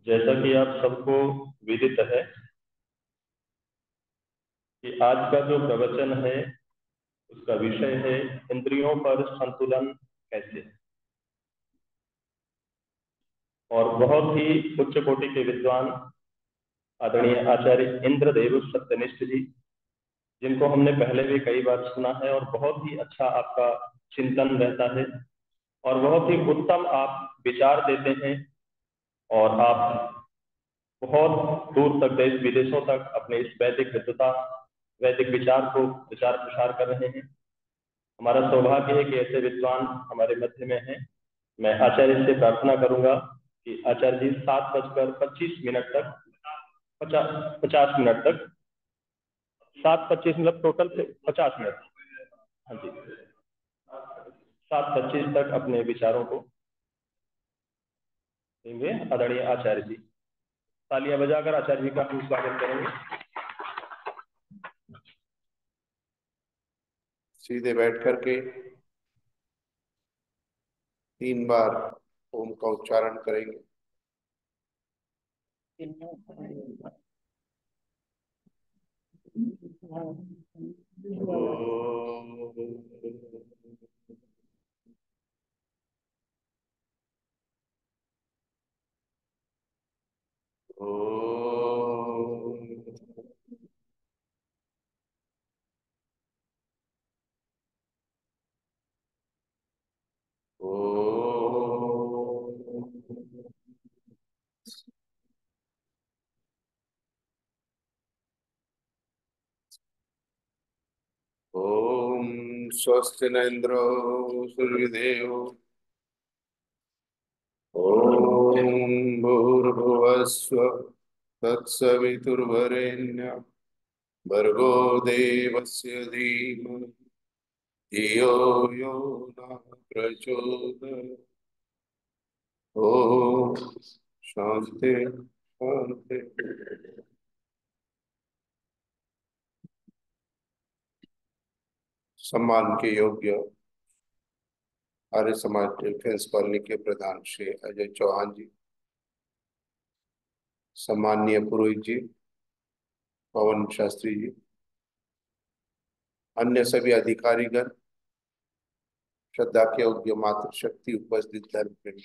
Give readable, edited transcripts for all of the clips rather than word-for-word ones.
जैसा कि आप सबको विदित है कि आज का जो प्रवचन है उसका विषय है इंद्रियों पर संतुलन कैसे। और बहुत ही उच्च कोटि के विद्वान आदरणीय आचार्य इंद्रदेव सत्यनिष्ठ जी, जिनको हमने पहले भी कई बार सुना है और बहुत ही अच्छा आपका चिंतन रहता है और बहुत ही उत्तम आप विचार देते हैं। और आप बहुत दूर तक देश विदेशों तक अपने इस वैदिक विद्वता वैदिक विचार को प्रचार प्रसार कर रहे हैं। हमारा सौभाग्य है कि ऐसे विद्वान हमारे मध्य में हैं। मैं आचार्य से प्रार्थना करूंगा कि आचार्य जी 7:25 तक 50 मिनट तक 7:25 मतलब टोटल से 50 मिनट। हाँ जी, 7:25 तक अपने विचारों को देंगे आदरणीय आचार्य जी। तालियां बजाकर आचार्य जी का हम स्वागत करेंगे। सीधे बैठ करके 3 बार ओम का उच्चारण करेंगे। ओम स्वस्ति न इंद्रो सूर्यदेव। ओम भूर्भुवस्व तत्सवितुर्वरेण्यं भर्गो देवस्य धीमहि धियो यो नः प्रचोदयात्। ओम शांति शांति। सम्मान के योग्य आर्य समाज डिफेंस कॉलोनी के प्रधान श्री अजय चौहान जी, सम्माननीय पुरोहित जी, पवन शास्त्री जी, अन्य सभी अधिकारीगण, श्रद्धा के योग्य मातृशक्ति, उपस्थित धर्म प्रेमी।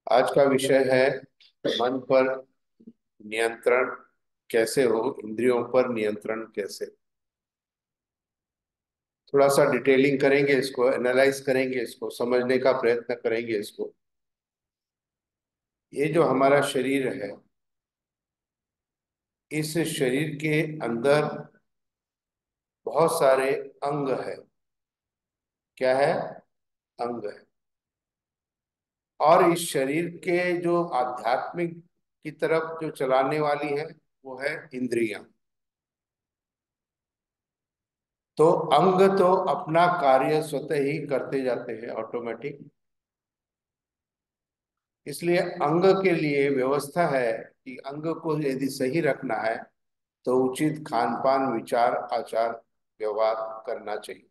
आज का विषय है मन पर नियंत्रण कैसे हो, इंद्रियों पर नियंत्रण कैसे। थोड़ा सा डिटेलिंग करेंगे, इसको एनालाइज करेंगे, इसको समझने का प्रयत्न करेंगे। इसको ये जो हमारा शरीर है, इस शरीर के अंदर बहुत सारे अंग है। क्या है? अंग है। और इस शरीर के जो आध्यात्मिक की तरफ जो चलाने वाली है वो है इंद्रियां। तो अंग तो अपना कार्य स्वतः ही करते जाते हैं ऑटोमेटिक। इसलिए अंग के लिए व्यवस्था है कि अंग को यदि सही रखना है तो उचित खान पान, विचार, आचार, व्यवहार करना चाहिए।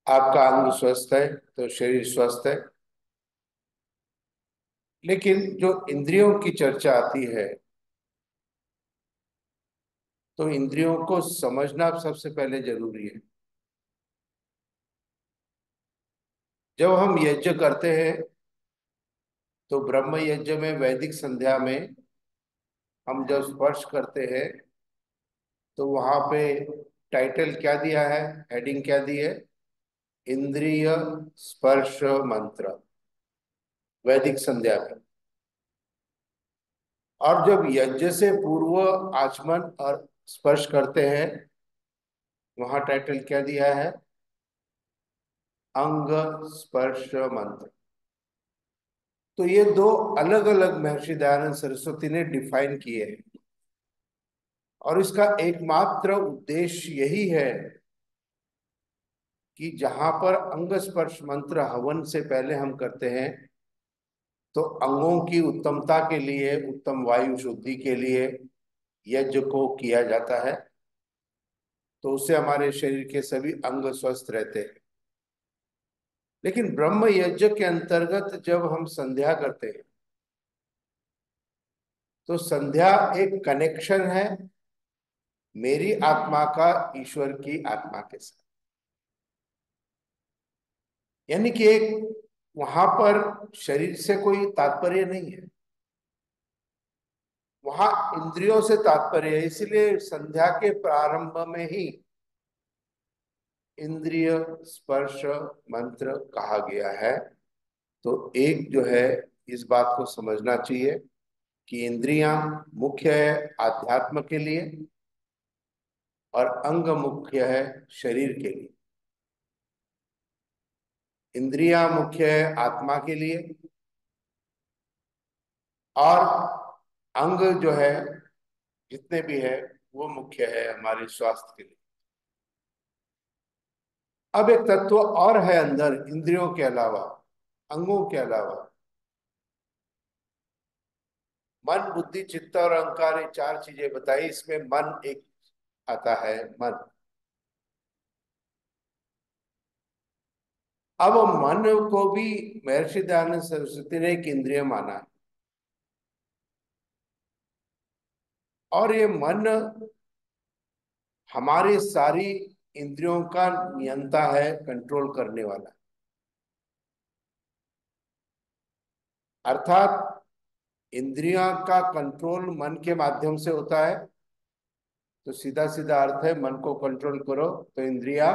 आपका अंग स्वस्थ है तो शरीर स्वस्थ है। लेकिन जो इंद्रियों की चर्चा आती है तो इंद्रियों को समझना सबसे पहले जरूरी है। जब हम यज्ञ करते हैं तो ब्रह्म यज्ञ में, वैदिक संध्या में हम जब स्पर्श करते हैं तो वहां पे टाइटल क्या दिया है, हेडिंग क्या दी है? इंद्रिय स्पर्श मंत्र, वैदिक संध्या में। और जब यज्ञ से पूर्व आचमन और स्पर्श करते हैं, वहां टाइटल क्या दिया है? अंग स्पर्श मंत्र। तो ये दो अलग अलग महर्षि दयानंद सरस्वती ने डिफाइन किए हैं। और इसका एकमात्र उद्देश्य यही है कि जहां पर अंग स्पर्श मंत्र हवन से पहले हम करते हैं तो अंगों की उत्तमता के लिए, उत्तम वायु शुद्धि के लिए यज्ञ को किया जाता है। तो उससे हमारे शरीर के सभी अंग स्वस्थ रहते हैं। लेकिन ब्रह्म यज्ञ के अंतर्गत जब हम संध्या करते हैं तो संध्या एक कनेक्शन है मेरी आत्मा का ईश्वर की आत्मा के साथ। यानी कि एक वहां पर शरीर से कोई तात्पर्य नहीं है, वहां इंद्रियों से तात्पर्य है। इसलिए संध्या के प्रारंभ में ही इंद्रिय स्पर्श मंत्र कहा गया है। तो एक जो है, इस बात को समझना चाहिए कि इंद्रियां मुख्य है आध्यात्म के लिए और अंग मुख्य है शरीर के लिए। इंद्रियां मुख्य है आत्मा के लिए और अंग जो है जितने भी है वो मुख्य है हमारे स्वास्थ्य के लिए। अब एक तत्व और है अंदर इंद्रियों के अलावा, अंगों के अलावा। मन बुद्धि चित्त और अहंकार, ये चार चीजें बताई, इसमें मन एक आता है, मन। अब मन को भी महर्षि दयानंद सरस्वती ने एक इंद्रिय माना है। और ये मन हमारी सारी इंद्रियों का नियंता है, कंट्रोल करने वाला। अर्थात इंद्रियों का कंट्रोल मन के माध्यम से होता है। तो सीधा सीधा अर्थ है, मन को कंट्रोल करो तो इंद्रियां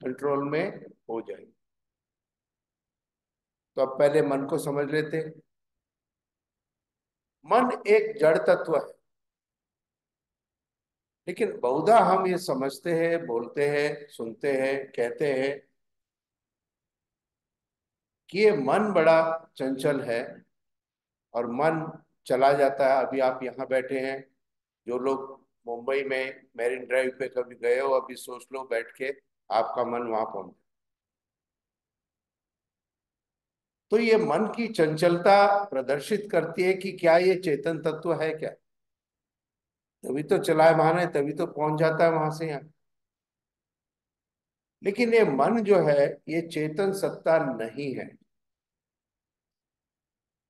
कंट्रोल में हो जाएगी। तो अब पहले मन को समझ लेते हैं। मन एक जड़ तत्व है, लेकिन बहुधा हम ये समझते हैं, बोलते हैं, सुनते हैं, कहते हैं कि ये मन बड़ा चंचल है और मन चला जाता है। अभी आप यहाँ बैठे हैं, जो लोग मुंबई में मैरिन ड्राइव पे कभी गए हो, अभी सोच लो बैठ के आपका मन वहां पहुंच। तो ये मन की चंचलता प्रदर्शित करती है कि क्या ये चेतन तत्व है क्या। तभी तो चलायमान है, तभी तो पहुंच जाता है वहां से यहाँ। लेकिन ये मन जो है ये चेतन सत्ता नहीं है,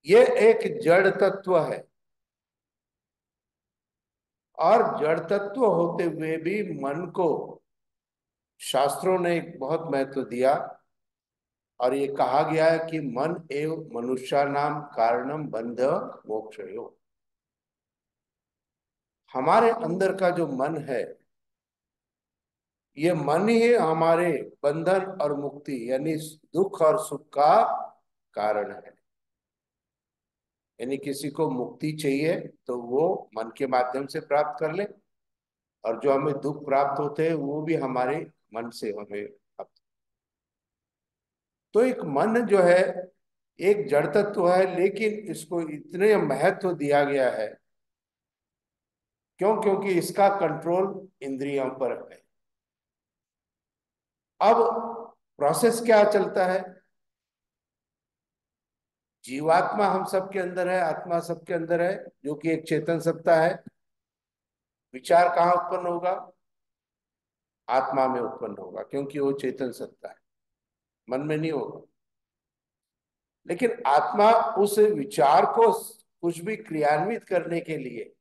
ये एक जड़ तत्व है। और जड़ तत्व होते हुए भी मन को शास्त्रों ने एक बहुत महत्व दिया। और ये कहा गया है कि मन एव मनुष्यानाम कारणम बंध मोक्षयो। हमारे अंदर का जो मन है, ये मन ही हमारे बंधन और मुक्ति यानी दुख और सुख का कारण है। यानी किसी को मुक्ति चाहिए तो वो मन के माध्यम से प्राप्त कर ले, और जो हमें दुख प्राप्त होते हैं वो भी हमारे मन से हमें प्राप्त। तो एक मन जो है एक जड़ तत्व है, लेकिन इसको इतने महत्व दिया गया है। क्यों? क्योंकि इसका कंट्रोल इंद्रियों पर है। अब प्रोसेस क्या चलता है? जीवात्मा हम सबके अंदर है, आत्मा सबके अंदर है, जो कि एक चेतन सत्ता है। विचार कहाँ उत्पन्न होगा? आत्मा में उत्पन्न होगा, क्योंकि वो चेतन सत्ता है, मन में नहीं होगा। लेकिन आत्मा उस विचार को कुछ भी क्रियान्वित करने के लिए,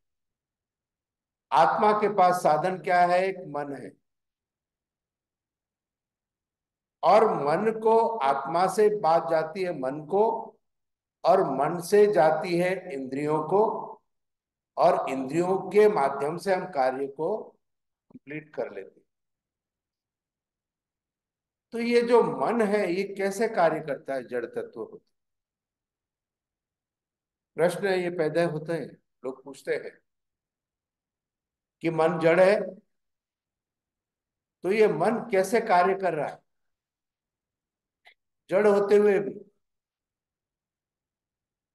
आत्मा के पास साधन क्या है? एक मन है। और मन को, आत्मा से बात जाती है मन को, और मन से जाती है इंद्रियों को, और इंद्रियों के माध्यम से हम कार्य को कंप्लीट कर लेते हैं। तो ये जो मन है ये कैसे कार्य करता है? जड़ तत्व होता है। प्रश्न ये पैदा होते हैं, लोग पूछते हैं कि मन जड़ है, तो ये मन कैसे कार्य कर रहा है जड़ होते हुए भी?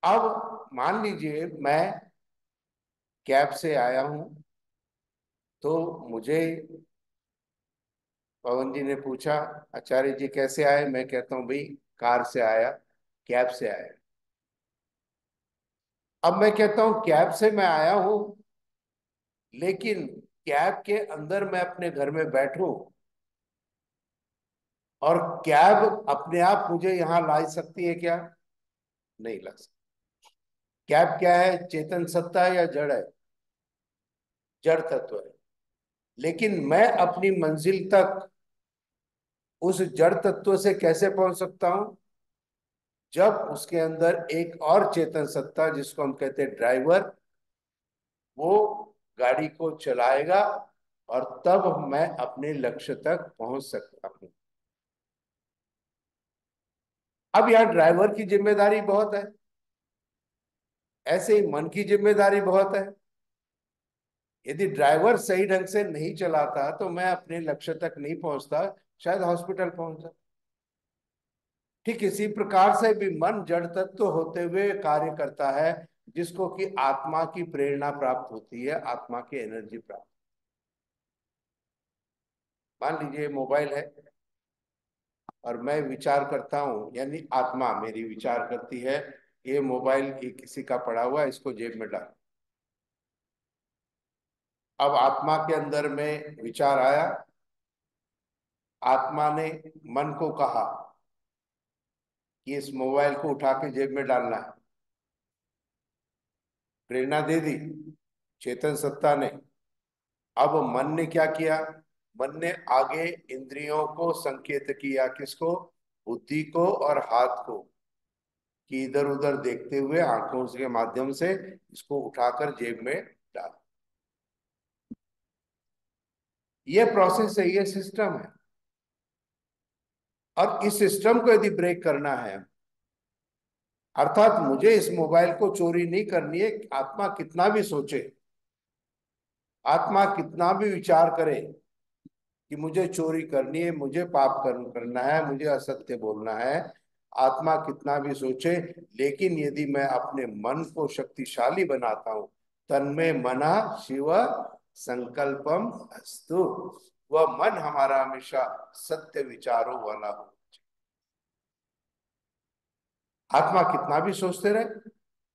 अब मान लीजिए मैं कैब से आया हूं, तो मुझे पवन जी ने पूछा, आचार्य जी कैसे आए? मैं कहता हूं भाई कार से आया, कैब से आया। अब मैं कहता हूं कैब से मैं आया हूं, लेकिन कैब के अंदर मैं अपने घर में बैठूं और कैब अपने आप मुझे यहां ला सकती है क्या? नहीं ला सकती। कैब क्या है? चेतन सत्ता है या जड़ है? जड़ तत्व है। लेकिन मैं अपनी मंजिल तक उस जड़ तत्व से कैसे पहुंच सकता हूं? जब उसके अंदर एक और चेतन सत्ता, जिसको हम कहते हैं ड्राइवर, वो गाड़ी को चलाएगा, और तब मैं अपने लक्ष्य तक पहुंच सकता हूं। अब यहां ड्राइवर की जिम्मेदारी बहुत है, ऐसे ही मन की जिम्मेदारी बहुत है। यदि ड्राइवर सही ढंग से नहीं चलाता तो मैं अपने लक्ष्य तक नहीं पहुंचता, शायद हॉस्पिटल पहुंचता। ठीक इसी प्रकार से भी मन जड़ तत्व होते हुए कार्य करता है, जिसको कि आत्मा की प्रेरणा प्राप्त होती है, आत्मा की एनर्जी प्राप्त। मान लीजिए मोबाइल है और मैं विचार करता हूं, यानी आत्मा मेरी विचार करती है, ये मोबाइल ये किसी का पड़ा हुआ है, इसको जेब में डाल। अब आत्मा के अंदर में विचार आया, आत्मा ने मन को कहा कि इस मोबाइल को उठा के जेब में डालना है, प्रेरणा दे दी चेतन सत्ता ने। अब मन ने क्या किया? मन ने आगे इंद्रियों को संकेत किया, किसको? बुद्धि को और हाथ को, कि इधर उधर देखते हुए आंखों के माध्यम से इसको उठाकर जेब में डाल। ये प्रोसेस है, ये सिस्टम है। और इस सिस्टम को यदि ब्रेक करना है, अर्थात मुझे इस मोबाइल को चोरी नहीं करनी है, आत्मा कितना भी सोचे, आत्मा कितना भी विचार करे कि मुझे चोरी करनी है, मुझे पाप करना है, मुझे असत्य बोलना है, आत्मा कितना भी सोचे, लेकिन यदि मैं अपने मन को शक्तिशाली बनाता हूं, तन्मे मना शिव संकल्पम अस्तु, वह मन हमारा हमेशा सत्य विचारों वाला हो। आत्मा कितना भी सोचते रहे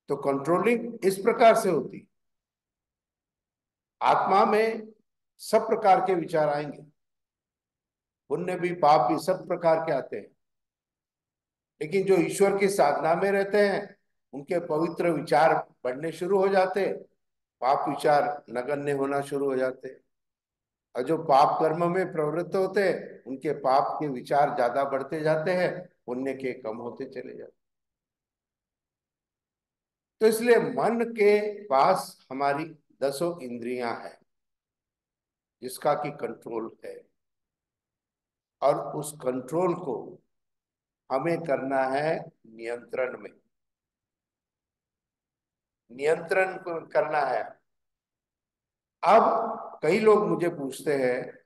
तो कंट्रोलिंग इस प्रकार से होती। आत्मा में सब प्रकार के विचार आएंगे, पुण्य भी पाप भी सब प्रकार के आते हैं, लेकिन जो ईश्वर की साधना में रहते हैं, उनके पवित्र विचार बढ़ने शुरू हो जाते, पाप विचार नगण्य होना शुरू हो जाते। और जो पाप कर्म में प्रवृत्त होते हैं, उनके पाप के विचार ज्यादा बढ़ते जाते हैं, पुण्य के कम होते चले जाते। तो इसलिए मन के पास हमारी 10 इंद्रियां हैं, जिसका की कंट्रोल है, और उस कंट्रोल को हमें करना है नियंत्रण में, नियंत्रण को करना है। अब कई लोग मुझे पूछते हैं,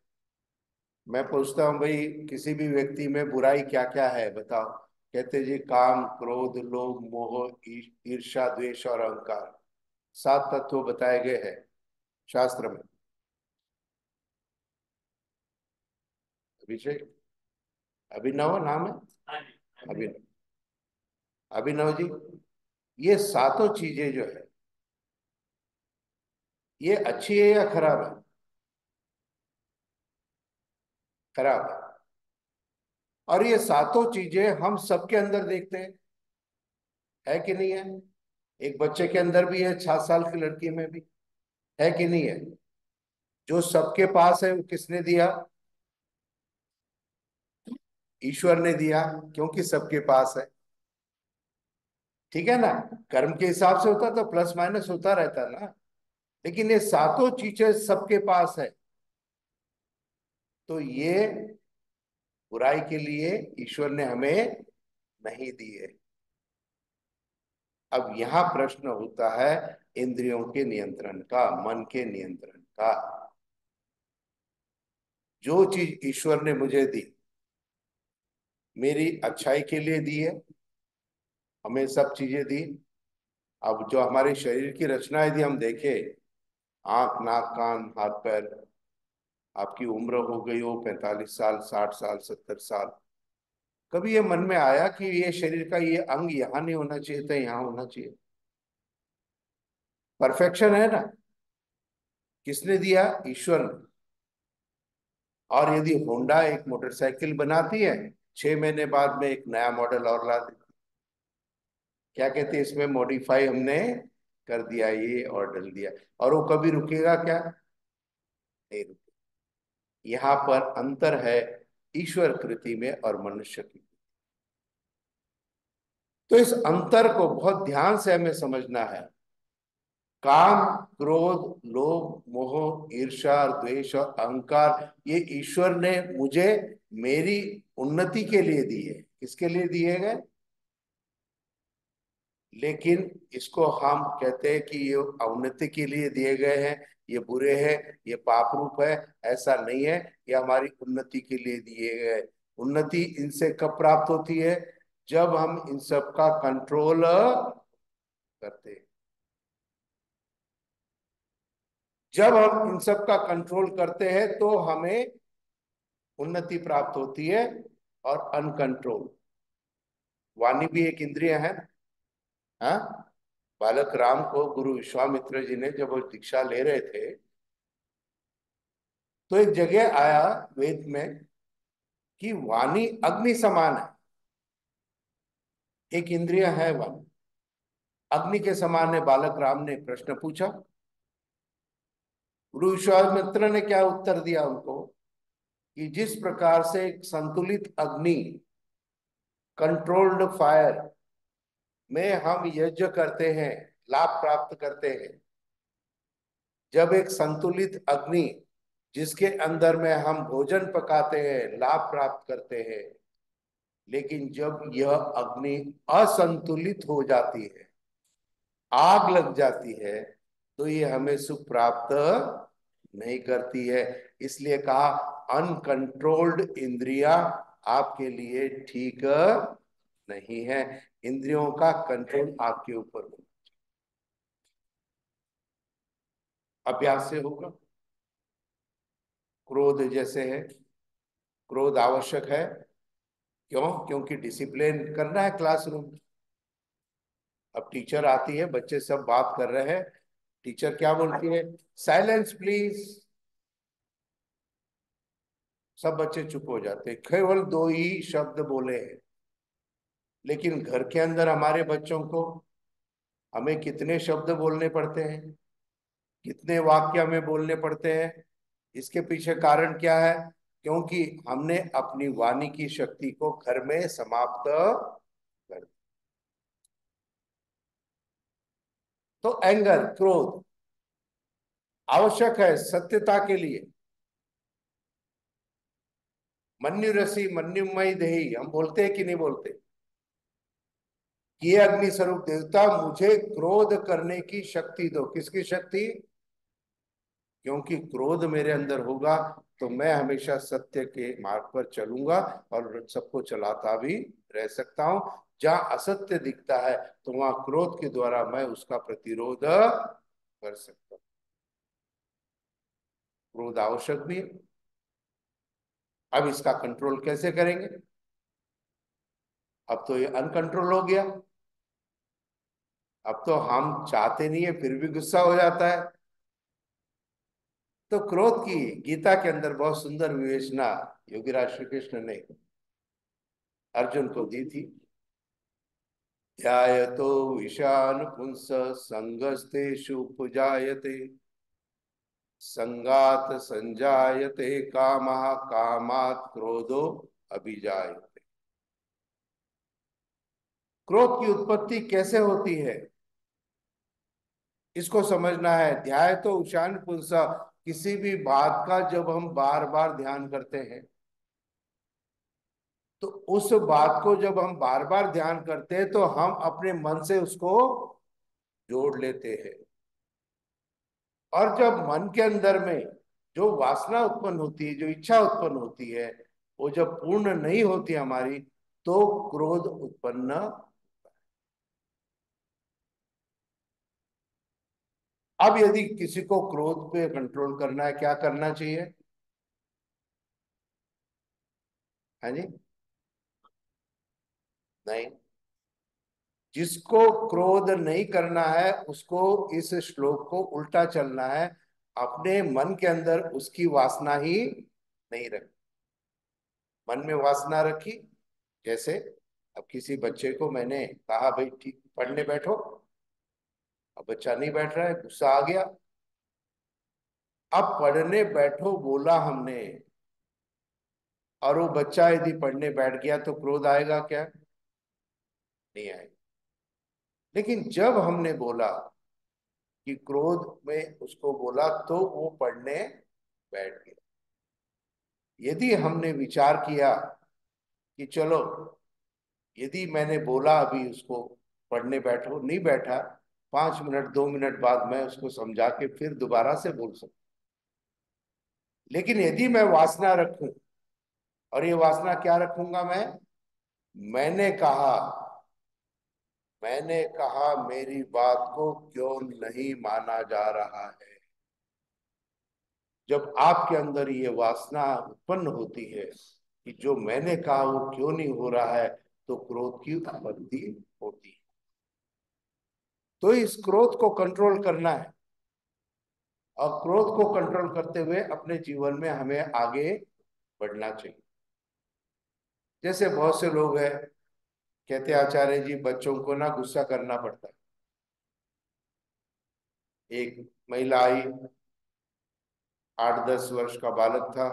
मैं पूछता हूं भाई किसी भी व्यक्ति में बुराई क्या क्या है बताओ? कहते जी काम क्रोध लोभ मोह ईर्ष्या द्वेष और अहंकार, 7 तत्व बताए गए हैं शास्त्र में। अभिषेक, अभिनव नाम है? अभिनव, अभिनव जी, ये सातों चीजें जो है, ये अच्छी है या खराब है? खराब है। और ये सातों चीजें हम सबके अंदर देखते हैं, है कि नहीं है? एक बच्चे के अंदर भी है, 7 साल की लड़की में भी है कि नहीं है? जो सबके पास है वो किसने दिया? ईश्वर ने दिया, क्योंकि सबके पास है। ठीक है ना? कर्म के हिसाब से होता तो प्लस माइनस होता रहता ना, लेकिन ये सातों चीजें सबके पास है। तो ये बुराई के लिए ईश्वर ने हमें नहीं दी है। अब यहां प्रश्न होता है इंद्रियों के नियंत्रण का, मन के नियंत्रण का। जो चीज ईश्वर ने मुझे दी, मेरी अच्छाई के लिए दी है, हमें सब चीजें दी। अब जो हमारे शरीर की रचना यदि हम देखें, आंख नाक कान हाथ पैर, आपकी उम्र हो गई हो 45 साल 60 साल 70 साल, कभी ये मन में आया कि ये शरीर का ये अंग यहाँ नहीं होना चाहिए था, यहाँ होना चाहिए? परफेक्शन है ना? किसने दिया? ईश्वर ने। और यदि होंडा एक मोटरसाइकिल बनाती है, 6 महीने बाद में एक नया मॉडल और ला देती, क्या कहते हैं, इसमें मॉडिफाई हमने कर दिया, ये और डल दिया। और वो कभी रुकेगा क्या? नहीं रुकेगा। यहाँ पर अंतर है ईश्वर कृति में और मनुष्य की। तो इस अंतर को बहुत ध्यान से हमें समझना है। काम, क्रोध, लोभ, मोह, ईर्ष्या, द्वेष और अहंकार, ये ईश्वर ने मुझे मेरी उन्नति के लिए दिए। किसके लिए दिए गए? लेकिन इसको हम कहते हैं कि ये अवनति के लिए दिए गए हैं, ये बुरे हैं, ये पाप रूप है। ऐसा नहीं है, ये हमारी उन्नति के लिए दिए गए। उन्नति इनसे कब प्राप्त होती है? जब हम इन सब का कंट्रोल करते हैं। जब हम इन सब का कंट्रोल करते हैं तो हमें उन्नति प्राप्त होती है। और अनकंट्रोल, वाणी भी एक इंद्रिय है। हाँ, बालक राम को गुरु विश्वामित्र जी ने जब वो दीक्षा ले रहे थे, तो एक जगह आया वेद में कि वाणी अग्नि समान है। एक इंद्रिय है वाणी, अग्नि के समान है। बालक राम ने प्रश्न पूछा, गुरु विश्वामित्र ने क्या उत्तर दिया उनको कि जिस प्रकार से एक संतुलित अग्नि, कंट्रोल्ड फायर में हम यज्ञ करते हैं, लाभ प्राप्त करते हैं। जब एक संतुलित अग्नि जिसके अंदर में हम भोजन पकाते हैं, लाभ प्राप्त करते हैं। लेकिन जब यह अग्नि असंतुलित हो जाती है, आग लग जाती है, तो ये हमें सुख प्राप्त नहीं करती है। इसलिए कहा अनकंट्रोल्ड इंद्रिया आपके लिए ठीक नहीं है। इंद्रियों का कंट्रोल आपके ऊपर हो, अभ्यास से होगा। क्रोध जैसे है, क्रोध आवश्यक है। क्यों? क्योंकि डिसिप्लिन करना है क्लासरूम। अब टीचर आती है, बच्चे सब बात कर रहे हैं, टीचर क्या बोलती है? Silence please. सब बच्चे चुप हो जाते हैं, केवल दो ही शब्द बोले हैं। लेकिन घर के अंदर हमारे बच्चों को हमें कितने शब्द बोलने पड़ते हैं, कितने वाक्य हमें बोलने पड़ते हैं। इसके पीछे कारण क्या है? क्योंकि हमने अपनी वाणी की शक्ति को घर में समाप्त कर दिया। तो एंगर, क्रोध आवश्यक है सत्यता के लिए। मन्यु रसी मन्युमय देही, हम बोलते हैं कि नहीं बोलते? ये अग्नि स्वरूप देवता मुझे क्रोध करने की शक्ति दो। किसकी शक्ति? क्योंकि क्रोध मेरे अंदर होगा तो मैं हमेशा सत्य के मार्ग पर चलूंगा और सबको चलाता भी रह सकता हूं। जहां असत्य दिखता है तो वहां क्रोध के द्वारा मैं उसका प्रतिरोध कर सकता हूं। क्रोध आवश्यक भी है। अब इसका कंट्रोल कैसे करेंगे? अब तो ये अनकंट्रोल हो गया। अब तो हम चाहते नहीं है फिर भी गुस्सा हो जाता है। तो क्रोध की गीता के अंदर बहुत सुंदर विवेचना योगीराज श्री कृष्ण ने अर्जुन को दी थी। ध्यायतो विषान पुंस संगस्तेषु उपजायते, संगात संजायते कामः, कामात् क्रोधो अभिजायते। क्रोध की उत्पत्ति कैसे होती है इसको समझना है। ध्याय तो उशान पुंसा, किसी भी बात का जब हम बार बार ध्यान करते हैं, तो उस बात को जब हम बार बार ध्यान करते हैं तो हम अपने मन से उसको जोड़ लेते हैं। और जब मन के अंदर में जो वासना उत्पन्न होती है, जो इच्छा उत्पन्न होती है, वो जब पूर्ण नहीं होती हमारी, तो क्रोध उत्पन्न। अब यदि किसी को क्रोध पे कंट्रोल करना है, क्या करना चाहिए? है जी? नहीं, जिसको क्रोध नहीं करना है उसको इस श्लोक को उल्टा चलना है। अपने मन के अंदर उसकी वासना ही नहीं रखी। मन में वासना रखी, जैसे अब किसी बच्चे को मैंने कहा भाई ठीक पढ़ने बैठो, अब बच्चा नहीं बैठ रहा है, गुस्सा आ गया। अब पढ़ने बैठो बोला हमने, और वो बच्चा यदि पढ़ने बैठ गया तो क्रोध आएगा क्या? नहीं आएगा। लेकिन जब हमने बोला कि क्रोध में उसको बोला तो वो पढ़ने बैठ गया। यदि हमने विचार किया कि चलो, यदि मैंने बोला अभी उसको पढ़ने बैठो, नहीं बैठा, 5 मिनट 2 मिनट बाद मैं उसको समझा के फिर दोबारा से बोल सकता। लेकिन यदि मैं वासना रखूं, और ये वासना क्या रखूंगा मैं? मैंने कहा, मैंने कहा मेरी बात को क्यों नहीं माना जा रहा है। जब आपके अंदर ये वासना उत्पन्न होती है कि जो मैंने कहा वो क्यों नहीं हो रहा है, तो क्रोध की उत्पत्ति होती है। तो इस क्रोध को कंट्रोल करना है, और क्रोध को कंट्रोल करते हुए अपने जीवन में हमें आगे बढ़ना चाहिए। जैसे बहुत से लोग हैं, कहते हैं आचार्य जी बच्चों को ना गुस्सा करना पड़ता है। एक महिला आई, 8-10 वर्ष का बालक था,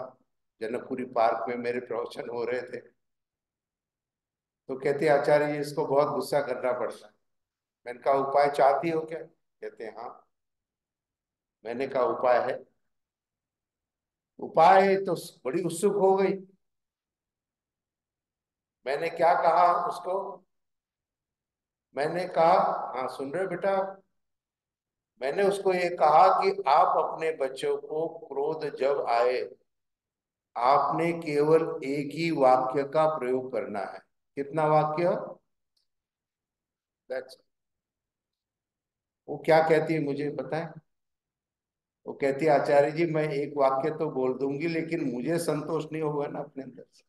जनकपुरी पार्क में मेरे प्रवचन हो रहे थे, तो कहते हैं आचार्य जी इसको बहुत गुस्सा करना पड़ता है। मैंने कहा उपाय चाहती हो क्या? कहते हैं हाँ। मैंने कहा उपाय है? उपाय तो बड़ी उत्सुक हो गई। मैंने क्या कहा उसको? मैंने कहा, हाँ सुन रहे हो बेटा, मैंने उसको ये कहा कि आप अपने बच्चों को क्रोध जब आए, आपने केवल एक ही वाक्य का प्रयोग करना है। कितना वाक्य? That's it। वो क्या कहती है मुझे पता है? वो कहती है आचार्य जी मैं एक वाक्य तो बोल दूंगी, लेकिन मुझे संतोष नहीं होगा ना अपने अंदर से।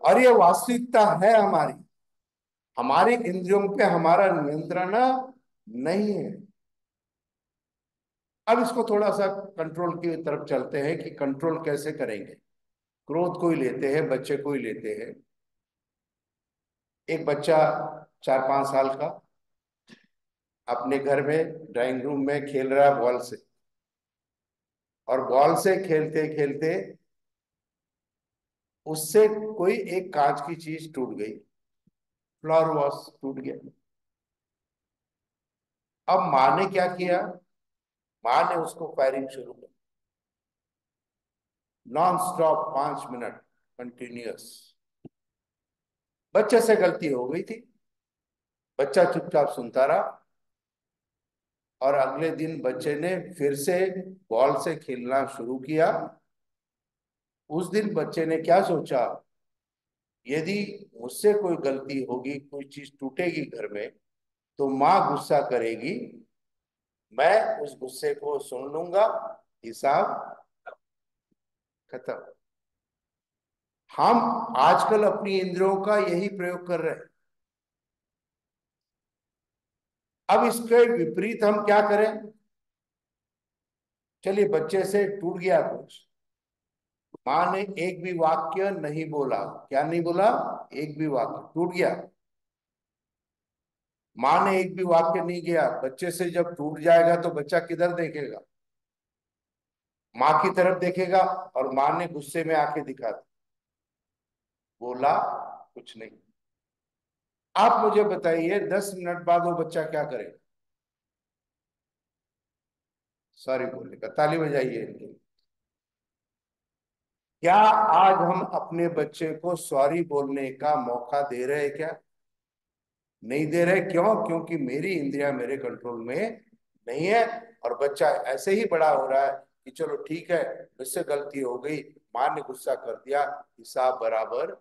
और ये वास्तविकता है हमारी। हमारे इंद्रियों पे हमारा नियंत्रण नहीं है। अब इसको थोड़ा सा कंट्रोल की तरफ चलते हैं कि कंट्रोल कैसे करेंगे। क्रोध को ही लेते हैं, बच्चे को ही लेते हैं। एक बच्चा 4-5 साल का अपने घर में ड्राइंग रूम में खेल रहा है बॉल से, और बॉल से खेलते खेलते उससे कोई एक कांच की चीज टूट गई, फ्लावर वॉस टूट गया। अब माँ ने क्या किया? माँ ने उसको फायरिंग शुरू कर, नॉन स्टॉप 5 मिनट कंटिन्यूअस। बच्चे से गलती हो गई थी, बच्चा चुपचाप सुनता रहा, और अगले दिन बच्चे ने फिर से बॉल से खेलना शुरू किया। उस दिन बच्चे ने क्या सोचा, यदि मुझसे कोई गलती होगी, कोई चीज टूटेगी घर में, तो माँ गुस्सा करेगी, मैं उस गुस्से को सुन लूंगा, हिसाब खत्म। हम आजकल अपनी इंद्रियों का यही प्रयोग कर रहे हैं। अब इसके विपरीत हम क्या करें? चलिए बच्चे से टूट गया कुछ, माँ ने एक भी वाक्य नहीं बोला। क्या नहीं बोला? एक भी वाक्य, टूट गया। माँ ने एक भी वाक्य नहीं किया। बच्चे से जब टूट जाएगा तो बच्चा किधर देखेगा? माँ की तरफ देखेगा, और माँ ने गुस्से में आके दिखा दी, बोला कुछ नहीं। आप मुझे बताइए 10 मिनट बाद वो बच्चा क्या करेगा? सॉरी बोलेगा। ताली बजाइए इनके लिए। क्या आज हम अपने बच्चे को सॉरी बोलने का मौका दे रहे हैं क्या? नहीं दे रहे। क्यों? क्योंकि मेरी इंद्रियां मेरे कंट्रोल में नहीं है, और बच्चा ऐसे ही बड़ा हो रहा है कि चलो ठीक है, मुझसे गलती हो गई, माँ ने गुस्सा कर दिया, हिसाब बराबर।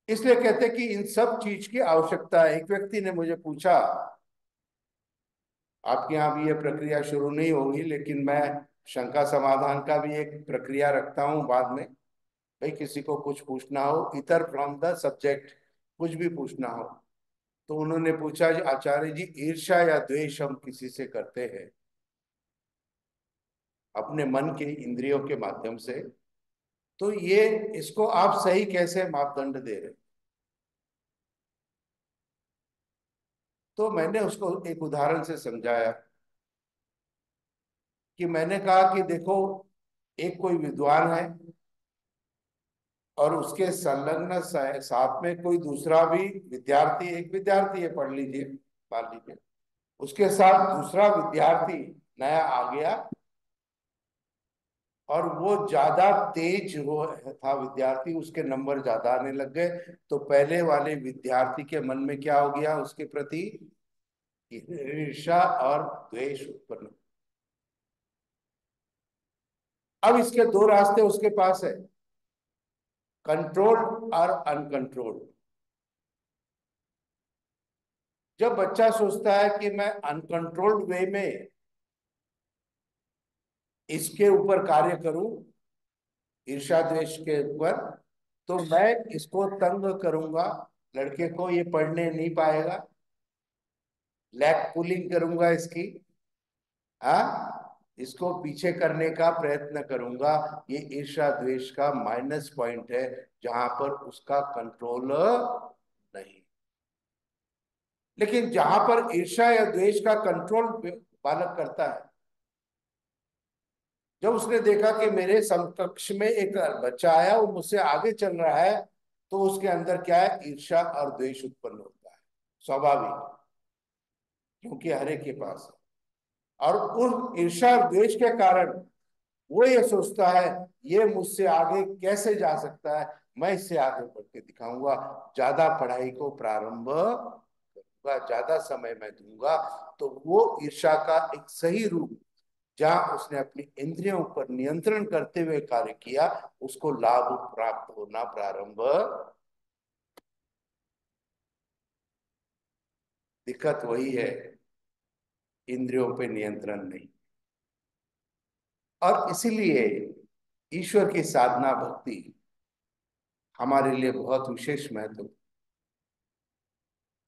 इसलिए कहते हैं कि इन सब चीज की आवश्यकता है। एक व्यक्ति ने मुझे पूछा, आपके यहाँ भी ये प्रक्रिया शुरू नहीं होगी, लेकिन मैं शंका समाधान का भी एक प्रक्रिया रखता हूँ बाद में। भाई किसी को कुछ पूछना हो, इतर फ्रॉम द सब्जेक्ट, कुछ भी पूछना हो, तो उन्होंने पूछा जी आचार्य जी ईर्ष्या या द्वेष हम किसी से करते हैं अपने मन के इंद्रियों के माध्यम से। तो ये इसको आप सही कैसे मापदंड दे रहे? तो मैंने उसको एक उदाहरण से समझाया कि मैंने कहा कि देखो, एक कोई विद्वान है और उसके संलग्न साथ में कोई दूसरा भी विद्यार्थी, एक विद्यार्थी है, पढ़ लीजिए, मान लीजिए, उसके साथ दूसरा विद्यार्थी नया आ गया और वो ज्यादा तेज वो था विद्यार्थी, उसके नंबर ज्यादा आने लग गए। तो पहले वाले विद्यार्थी के मन में क्या हो गया? उसके प्रति ईर्ष्या और द्वेष उत्पन्न। अब इसके दो रास्ते उसके पास है, कंट्रोल और अनकंट्रोल्ड। जब बच्चा सोचता है कि मैं अनकंट्रोल्ड वे में इसके ऊपर कार्य करूं, ईर्ष्या द्वेष के ऊपर, तो मैं इसको तंग करूंगा, लड़के को ये पढ़ने नहीं पाएगा, लैग पुलिंग करूंगा इसकी, इसको पीछे करने का प्रयत्न करूंगा। ये ईर्ष्या द्वेष का माइनस पॉइंट है, जहां पर उसका कंट्रोल नहीं। लेकिन जहां पर ईर्ष्या या द्वेष का कंट्रोल बालक करता है, जब उसने देखा कि मेरे समकक्ष में एक बच्चा आया, वो मुझसे आगे चल रहा है, तो उसके अंदर क्या है? ईर्ष्या और द्वेष उत्पन्न होता है, स्वाभाविक, क्योंकि हर एक के पास है। और उस ईर्ष्या और द्वेष के कारण वो ये सोचता है, ये मुझसे आगे कैसे जा सकता है, मैं इससे आगे बढ़ के दिखाऊंगा, ज्यादा पढ़ाई को प्रारंभ करूंगा, ज्यादा समय मैं दूंगा। तो वो ईर्ष्या का एक सही रूप, जहां उसने अपनी इंद्रियों पर नियंत्रण करते हुए कार्य किया, उसको लाभ प्राप्त होना प्रारंभ। दिक्कत वही है, इंद्रियों पे नियंत्रण नहीं। और इसीलिए ईश्वर की साधना भक्ति हमारे लिए बहुत विशेष महत्व।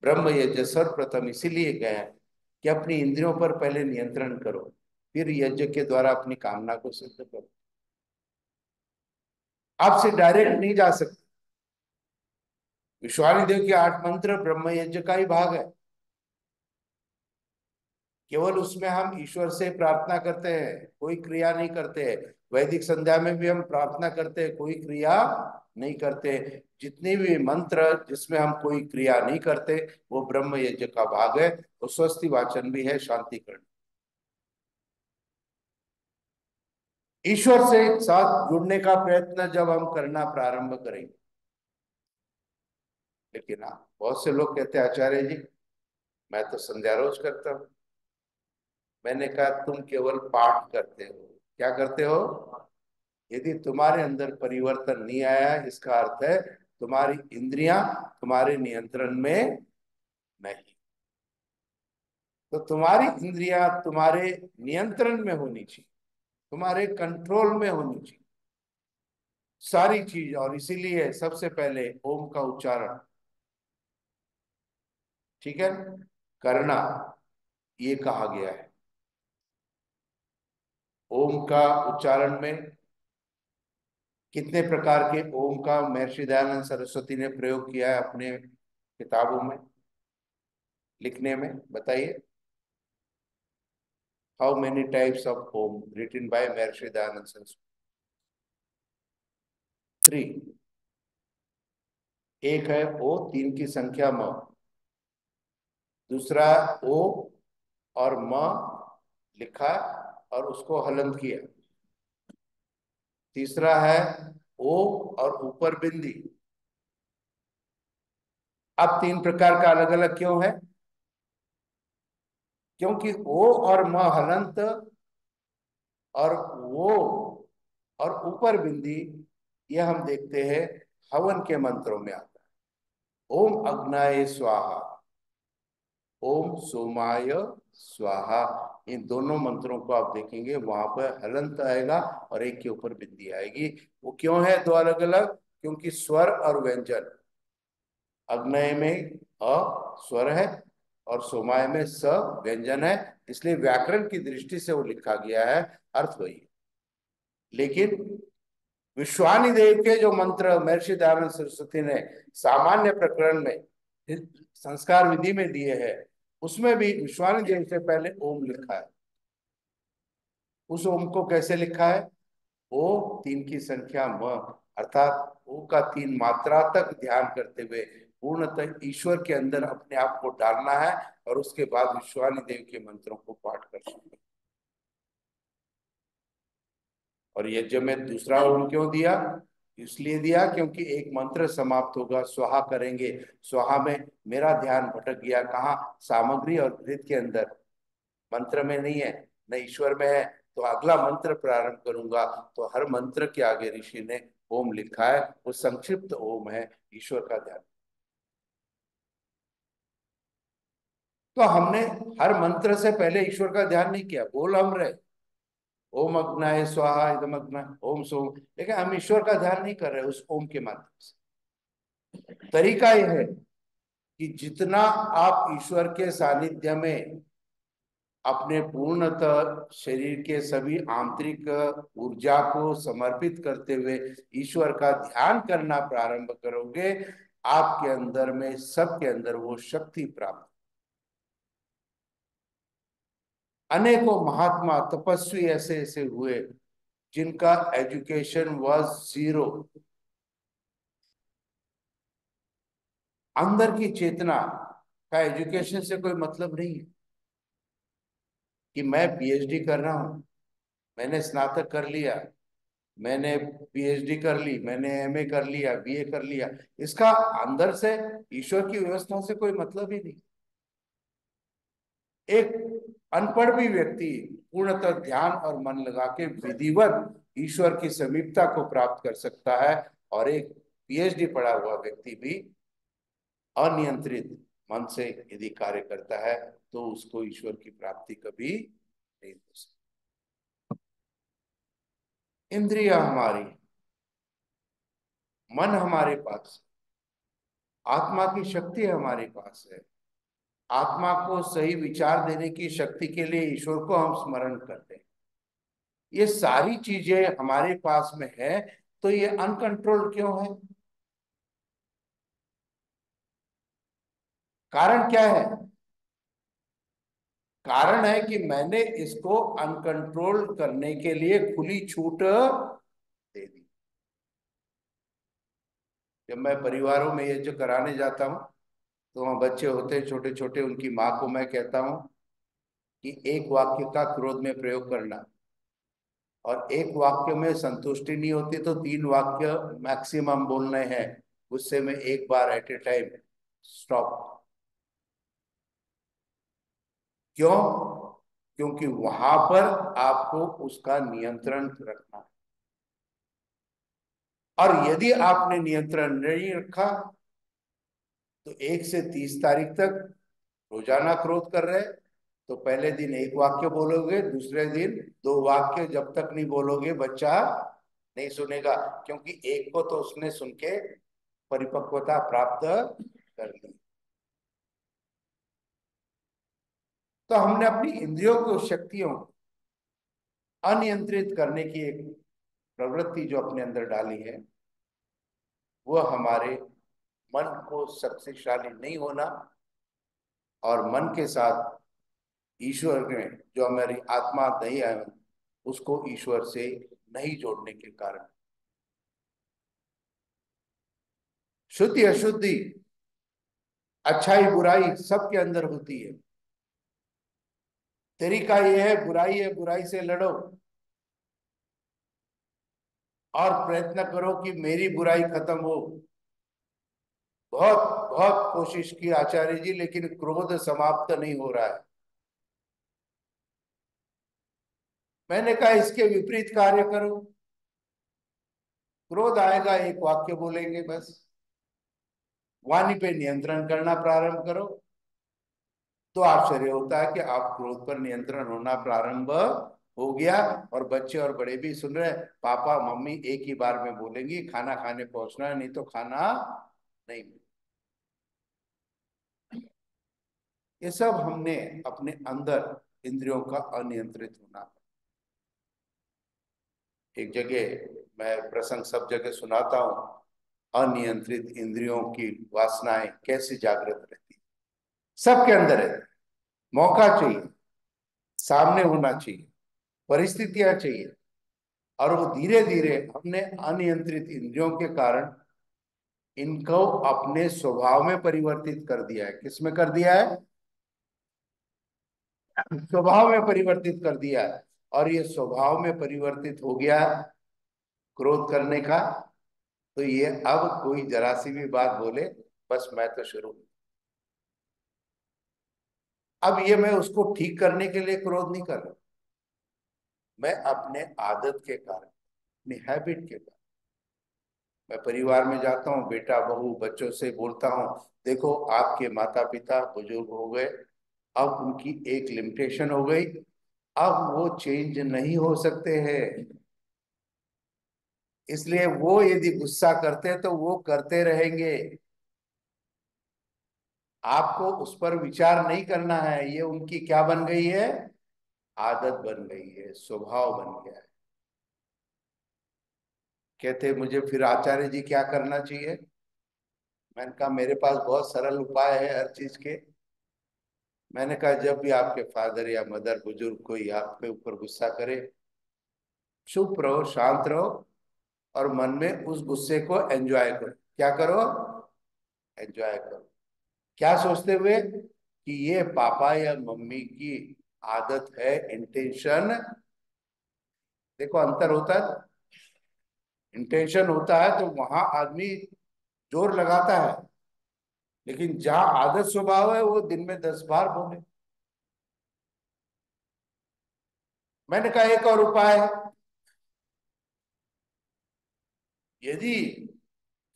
ब्रह्म यज्ञ सर्वप्रथम इसीलिए गया कि अपनी इंद्रियों पर पहले नियंत्रण करो, फिर यज्ञ के द्वारा अपनी कामना को सिद्ध करो। आपसे डायरेक्ट नहीं जा सकते। विश्वानी देव के 8 मंत्र ब्रह्म यज्ञ का ही भाग है। केवल उसमें हम ईश्वर से प्रार्थना करते हैं, कोई क्रिया नहीं करते हैं। वैदिक संध्या में भी हम प्रार्थना करते हैं, कोई क्रिया नहीं करते। जितने भी मंत्र जिसमें हम कोई क्रिया नहीं करते, वो ब्रह्म यज्ञ का भाग है। वो स्वस्ति वाचन भी है, शांतिकरण। ईश्वर से साथ जुड़ने का प्रयत्न जब हम करना प्रारंभ करेंगे। लेकिन हाँ, बहुत से लोग कहते हैं, आचार्य जी मैं तो संध्या रोज करता हूँ। मैंने कहा, तुम केवल पाठ करते हो। क्या करते हो? यदि तुम्हारे अंदर परिवर्तन नहीं आया, इसका अर्थ है तुम्हारी इंद्रियां तुम्हारे नियंत्रण में नहीं। तो तुम्हारी इंद्रियां तुम्हारे नियंत्रण में होनी चाहिए, तुम्हारे कंट्रोल में होनी चाहिए सारी चीज। और इसीलिए सबसे पहले ओम का उच्चारण, ठीक है, करना, ये कहा गया है। ओम का उच्चारण में कितने प्रकार के ओम का महर्षि दयानंद सरस्वती ने प्रयोग किया है अपने किताबों में लिखने में, बताइए। How many types of Om written by Maharshi Dayanand Saraswati? 3। एक है ओ, 3 की संख्या म। दूसरा ओ और म लिखा और उसको हलंत किया। तीसरा है ओ और ऊपर बिंदी। अब 3 प्रकार का अलग अलग क्यों है? क्योंकि ओ और म हलंत और वो और ऊपर बिंदी, ये हम देखते हैं हवन के मंत्रों में आता है। ओम अग्नाय स्वाहा, ओम सोमाय स्वाहा। इन दोनों मंत्रों को आप देखेंगे, वहां पर हलंत आएगा और एक के ऊपर बिंदी आएगी। वो क्यों है दो अलग अलग? क्योंकि स्वर और व्यंजन, अग्नय में अ स्वर है और सोमाय में स व्यंजन है, इसलिए व्याकरण की दृष्टि से वो लिखा गया है, अर्थ वही है। लेकिन विश्वानी देव के जो मंत्र महर्षि दयानंद सरस्वती ने सामान्य प्रकरण में संस्कार विधि में दिए हैं, उसमें भी विश्वानी देव से पहले ओम लिखा है। उस ओम को कैसे लिखा है? ओ तीन की संख्या म, अर्थात ओ का तीन मात्रा तक ध्यान करते हुए पूर्णतः ईश्वर के अंदर अपने आप को डालना है, और उसके बाद विश्वानी देव के मंत्रों को पाठ करना है। और यज्ञ में दूसरा ओम क्यों दिया? इसलिए दिया क्योंकि एक मंत्र समाप्त होगा, स्वाहा करेंगे। स्वाहा में मेरा ध्यान भटक गया, कहाँ? सामग्री और घृत के अंदर, मंत्र में नहीं है, न ईश्वर में है। तो अगला मंत्र प्रारंभ करूंगा, तो हर मंत्र के आगे ऋषि ने ओम लिखा है, वो संक्षिप्त ओम है, ईश्वर का ध्यान। तो हमने हर मंत्र से पहले ईश्वर का ध्यान नहीं किया, बोल हम रहे ओम अग्नाय स्वाहा इदम अग्नाय ओम सोम, लेकिन हम ईश्वर का ध्यान नहीं कर रहे उस ओम के माध्यम से। तरीका यह है कि जितना आप ईश्वर के सानिध्य में अपने पूर्णतः शरीर के सभी आंतरिक ऊर्जा को समर्पित करते हुए ईश्वर का ध्यान करना प्रारंभ करोगे, आपके अंदर में, सबके अंदर वो शक्ति प्राप्त। अनेकों महात्मा तपस्वी ऐसे ऐसे हुए जिनका एजुकेशन वाज जीरो, अंदर की चेतना का एजुकेशन से कोई मतलब नहीं है कि मैं पीएचडी कर रहा हूं, मैंने स्नातक कर लिया, मैंने पीएचडी कर ली, मैंने एमए कर लिया, बीए कर लिया, इसका अंदर से ईश्वर की व्यवस्था से कोई मतलब ही नहीं। एक अनपढ़ भी व्यक्ति पूर्णतः ध्यान और मन लगा के विधिवत ईश्वर की समीपता को प्राप्त कर सकता है, और एक पीएचडी पढ़ा हुआ व्यक्ति भी अनियंत्रित मन से यदि कार्य करता है तो उसको ईश्वर की प्राप्ति कभी नहीं हो सकती। इंद्रिया हमारी, मन हमारे पास, आत्मा की शक्ति हमारे पास है। आत्मा को सही विचार देने की शक्ति के लिए ईश्वर को हम स्मरण करते हैं। ये सारी चीजें हमारे पास में है, तो ये अनकंट्रोल्ड क्यों है? कारण क्या है? कारण है कि मैंने इसको अनकंट्रोल करने के लिए खुली छूट दे दी। जब मैं परिवारों में ये जो कराने जाता हूँ, तो वहाँ बच्चे होते हैं छोटे छोटे, उनकी माँ को मैं कहता हूँ कि एक वाक्य का क्रोध में प्रयोग करना, और एक वाक्य में संतुष्टि नहीं होती तो तीन वाक्य मैक्सिमम बोलने हैं, गुस्से में एक बार एट ए टाइम स्टॉप। क्यों? क्योंकि वहां पर आपको उसका नियंत्रण रखना है, और यदि आपने नियंत्रण नहीं रखा तो 1 से 30 तारीख तक रोजाना क्रोध कर रहे, तो पहले दिन एक वाक्य बोलोगे, दूसरे दिन 2 वाक्य, जब तक नहीं बोलोगे बच्चा नहीं सुनेगा, क्योंकि एक को तो उसने सुन के परिपक्वता प्राप्त कर ली। तो हमने अपनी इंद्रियों को, शक्तियों अनियंत्रित करने की एक प्रवृत्ति जो अपने अंदर डाली है, वह हमारे मन को शक्तिशाली नहीं होना, और मन के साथ ईश्वर में जो हमारी आत्मा नहीं है, उसको ईश्वर से नहीं जोड़ने के कारण शुद्धि अशुद्धि, अच्छाई बुराई सबके अंदर होती है। तरीका ये है बुराई से लड़ो, और प्रयत्न करो कि मेरी बुराई खत्म हो। बहुत बहुत कोशिश की आचार्य जी, लेकिन क्रोध समाप्त नहीं हो रहा है। मैंने कहा इसके विपरीत कार्य करो, क्रोध आएगा एक वाक्य बोलेंगे बस, वाणी पे नियंत्रण करना प्रारंभ करो, तो आश्चर्य होता है कि आप क्रोध पर नियंत्रण होना प्रारंभ हो गया। और बच्चे और बड़े भी सुन रहे, पापा मम्मी एक ही बार में बोलेंगी खाना खाने पहुंचना है, नहीं तो खाना नहीं। ये सब हमने अपने अंदर इंद्रियों का अनियंत्रित होना। एक जगह मैं प्रसंग सब जगह सुनाता हूँ, अनियंत्रित इंद्रियों की वासनाएं कैसे जागृत रहती है। सबके अंदर है, मौका चाहिए, सामने होना चाहिए, परिस्थितियां चाहिए, और वो धीरे धीरे हमने अनियंत्रित इंद्रियों के कारण इनको अपने स्वभाव में परिवर्तित कर दिया है। किसमें कर दिया है? स्वभाव में परिवर्तित कर दिया है। और ये स्वभाव में परिवर्तित हो गया क्रोध करने का, तो ये अब कोई जरा सी भी बात बोले, बस मैं तो शुरू। अब ये मैं उसको ठीक करने के लिए क्रोध नहीं कर रहा, मैं अपने आदत के कारण, अपनी हैबिट के कारण। मैं परिवार में जाता हूँ, बेटा बहू बच्चों से बोलता हूँ, देखो आपके माता पिता बुजुर्ग हो गए, अब उनकी एक लिमिटेशन हो गई, अब वो चेंज नहीं हो सकते हैं। इसलिए वो यदि गुस्सा करते हैं तो वो करते रहेंगे, आपको उस पर विचार नहीं करना है। ये उनकी क्या बन गई है? आदत बन गई है, स्वभाव बन गया है। कहते मुझे फिर आचार्य जी क्या करना चाहिए? मैंने कहा मेरे पास बहुत सरल उपाय है हर चीज के। मैंने कहा जब भी आपके फादर या मदर बुजुर्ग कोई आपके ऊपर गुस्सा करे, चुप रहो, शांत रहो, और मन में उस गुस्से को एंजॉय करो। क्या करो? एंजॉय करो। क्या सोचते हुए? कि ये पापा या मम्मी की आदत है, इंटेंशन। देखो अंतर होता है, इंटेंशन होता है तो वहां आदमी जोर लगाता है, लेकिन जहां आदत स्वभाव है वो दिन में 10 बार बोले। मैंने कहा एक और उपाय है, यदि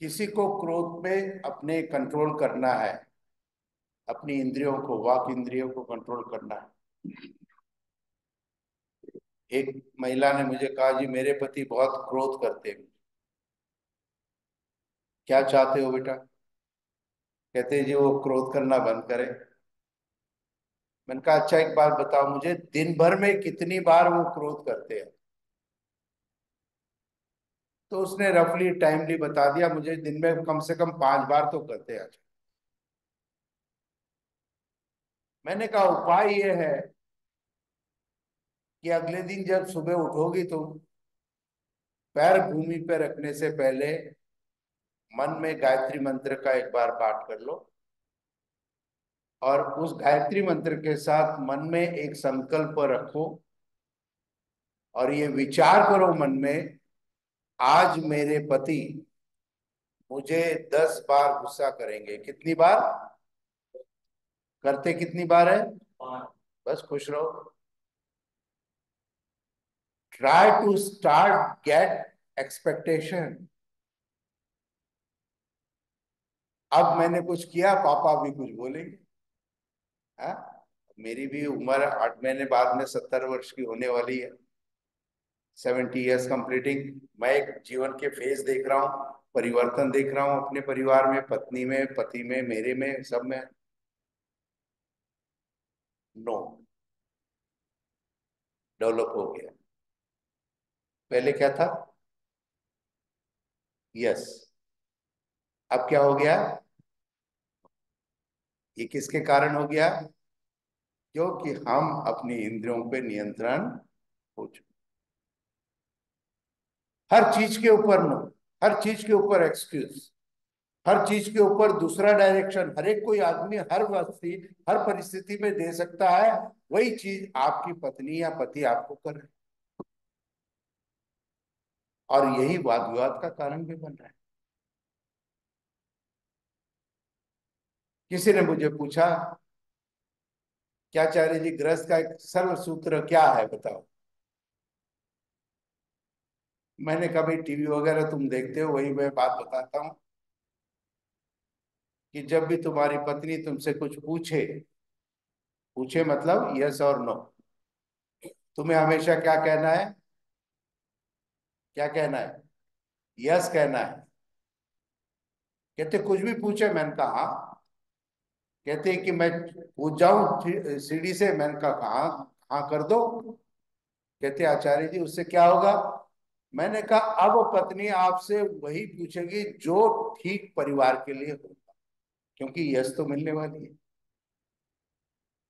किसी को क्रोध में अपने कंट्रोल करना है, अपनी इंद्रियों को, वाक इंद्रियों को कंट्रोल करना है। एक महिला ने मुझे कहा जी मेरे पति बहुत क्रोध करते हैं, क्या चाहते हो बेटा? कहते जी वो क्रोध करना बंद करे। मैंने कहा अच्छा एक बात बताओ मुझे, दिन भर में कितनी बार वो क्रोध करते हैं? तो उसने रफली टाइमली बता दिया, मुझे दिन में कम से कम 5 बार तो करते हैं। मैंने कहा उपाय ये है कि अगले दिन जब सुबह उठोगी तो पैर भूमि पे रखने से पहले मन में गायत्री मंत्र का एक बार पाठ कर लो, और उस गायत्री मंत्र के साथ मन में एक संकल्प रखो, और ये विचार करो मन में, आज मेरे पति मुझे 10 बार गुस्सा करेंगे। कितनी बार करते? कितनी बार है? 5। बस खुश रहो। Try to start get expectation. अब मैंने कुछ किया, पापा भी कुछ बोलेंगे। हाँ, मेरी भी उम्र 8 महीने बाद में 70 वर्ष की होने वाली है, 70 years कंप्लीटिंग। मैं एक जीवन के फेज देख रहा हूँ, परिवर्तन देख रहा हूँ अपने परिवार में, पत्नी में, पति में, मेरे में, सब में। नो, डेवलप हो गया। पहले क्या था? यस। अब क्या हो गया? ये किसके कारण हो गया? क्योंकि हम अपनी इंद्रियों पे नियंत्रण हो चुके। हर चीज के ऊपर नो, हर चीज के ऊपर एक्सक्यूज, हर चीज के ऊपर दूसरा डायरेक्शन। हर एक कोई आदमी हर व्यक्ति हर परिस्थिति में दे सकता है, वही चीज आपकी पत्नी या पति आपको कर रहे हैं। और यही वाद विवाद का कारण भी बन रहा है। किसी ने मुझे पूछा क्या आचार्य जी गृहस्थ का एक सरल सूत्र क्या है बताओ? मैंने कभी टीवी वगैरह तुम देखते हो, वही मैं बात बताता हूँ कि जब भी तुम्हारी पत्नी तुमसे कुछ पूछे, पूछे मतलब यस और नो, तुम्हें हमेशा क्या कहना है? क्या कहना है? यस कहना है। कहते कुछ भी पूछे? मैंने कहा हाँ। कहते कि मैं पूछ जाऊं सीढ़ी से? मैंने कहा हाँ, हाँ कर दो। कहते आचार्य जी उससे क्या होगा? मैंने कहा अब पत्नी आपसे वही पूछेगी जो ठीक परिवार के लिए होगा, क्योंकि यश तो मिलने वाली है।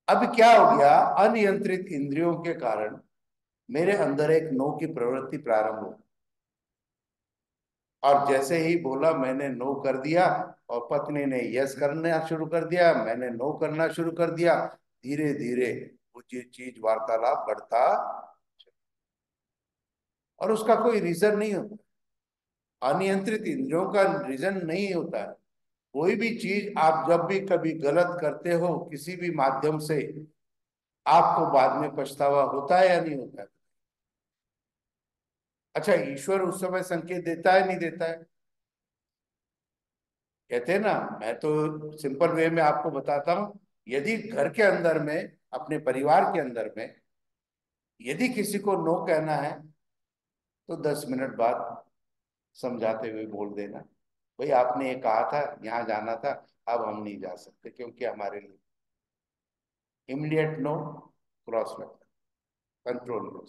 अब क्या हो गया, अनियंत्रित इंद्रियों के कारण मेरे अंदर एक नो की प्रवृत्ति प्रारंभ हो, और जैसे ही बोला मैंने नो कर दिया, और पत्नी ने यस करना शुरू कर दिया, मैंने नो करना शुरू कर दिया। धीरे धीरे वो चीज वार्तालाप बढ़ता, और उसका कोई रीजन नहीं होता। अनियंत्रित इंद्रियों का रीजन नहीं होता है। कोई भी चीज आप जब भी कभी गलत करते हो किसी भी माध्यम से, आपको बाद में पछतावा होता है या नहीं होता है? अच्छा, ईश्वर उस समय संकेत देता है नहीं देता है? कहते हैं ना, मैं तो सिंपल वे में आपको बताता हूं, यदि घर के अंदर में, अपने परिवार के अंदर में, यदि किसी को नो कहना है तो 10 मिनट बाद समझाते हुए बोल देना, भाई आपने ये कहा था, यहाँ जाना था, अब हम नहीं जा सकते क्योंकि हमारे लिए। Immediate no, cross control no,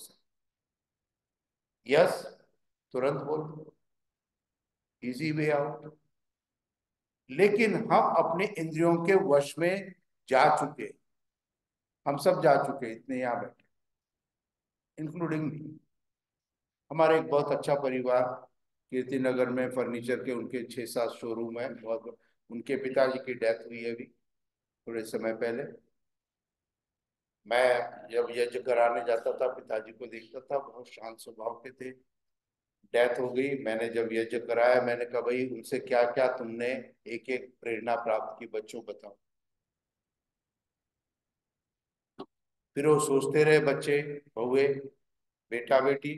yes तुरंत बोल, इजी वे आउट। लेकिन हम अपने इंद्रियों के वश में जा चुके, हम सब जा चुके, इतने यहाँ बैठे, इंक्लूडिंग मी। हमारे एक बहुत अच्छा परिवार, कीर्ति नगर में फर्नीचर के उनके 6-7 शोरूम है, बहुत। उनके पिताजी की डेथ हुई है अभी थोड़े समय पहले। मैं जब यज्ञ कराने जाता था पिताजी को देखता था, बहुत शांत स्वभाव के थे। डेथ हो गई, मैंने जब यज्ञ कराया मैंने कहा भाई उनसे क्या क्या तुमने एक एक प्रेरणा प्राप्त की, बच्चों बताओ। फिर वो सोचते रहे, बच्चे बहुए बेटा बेटी।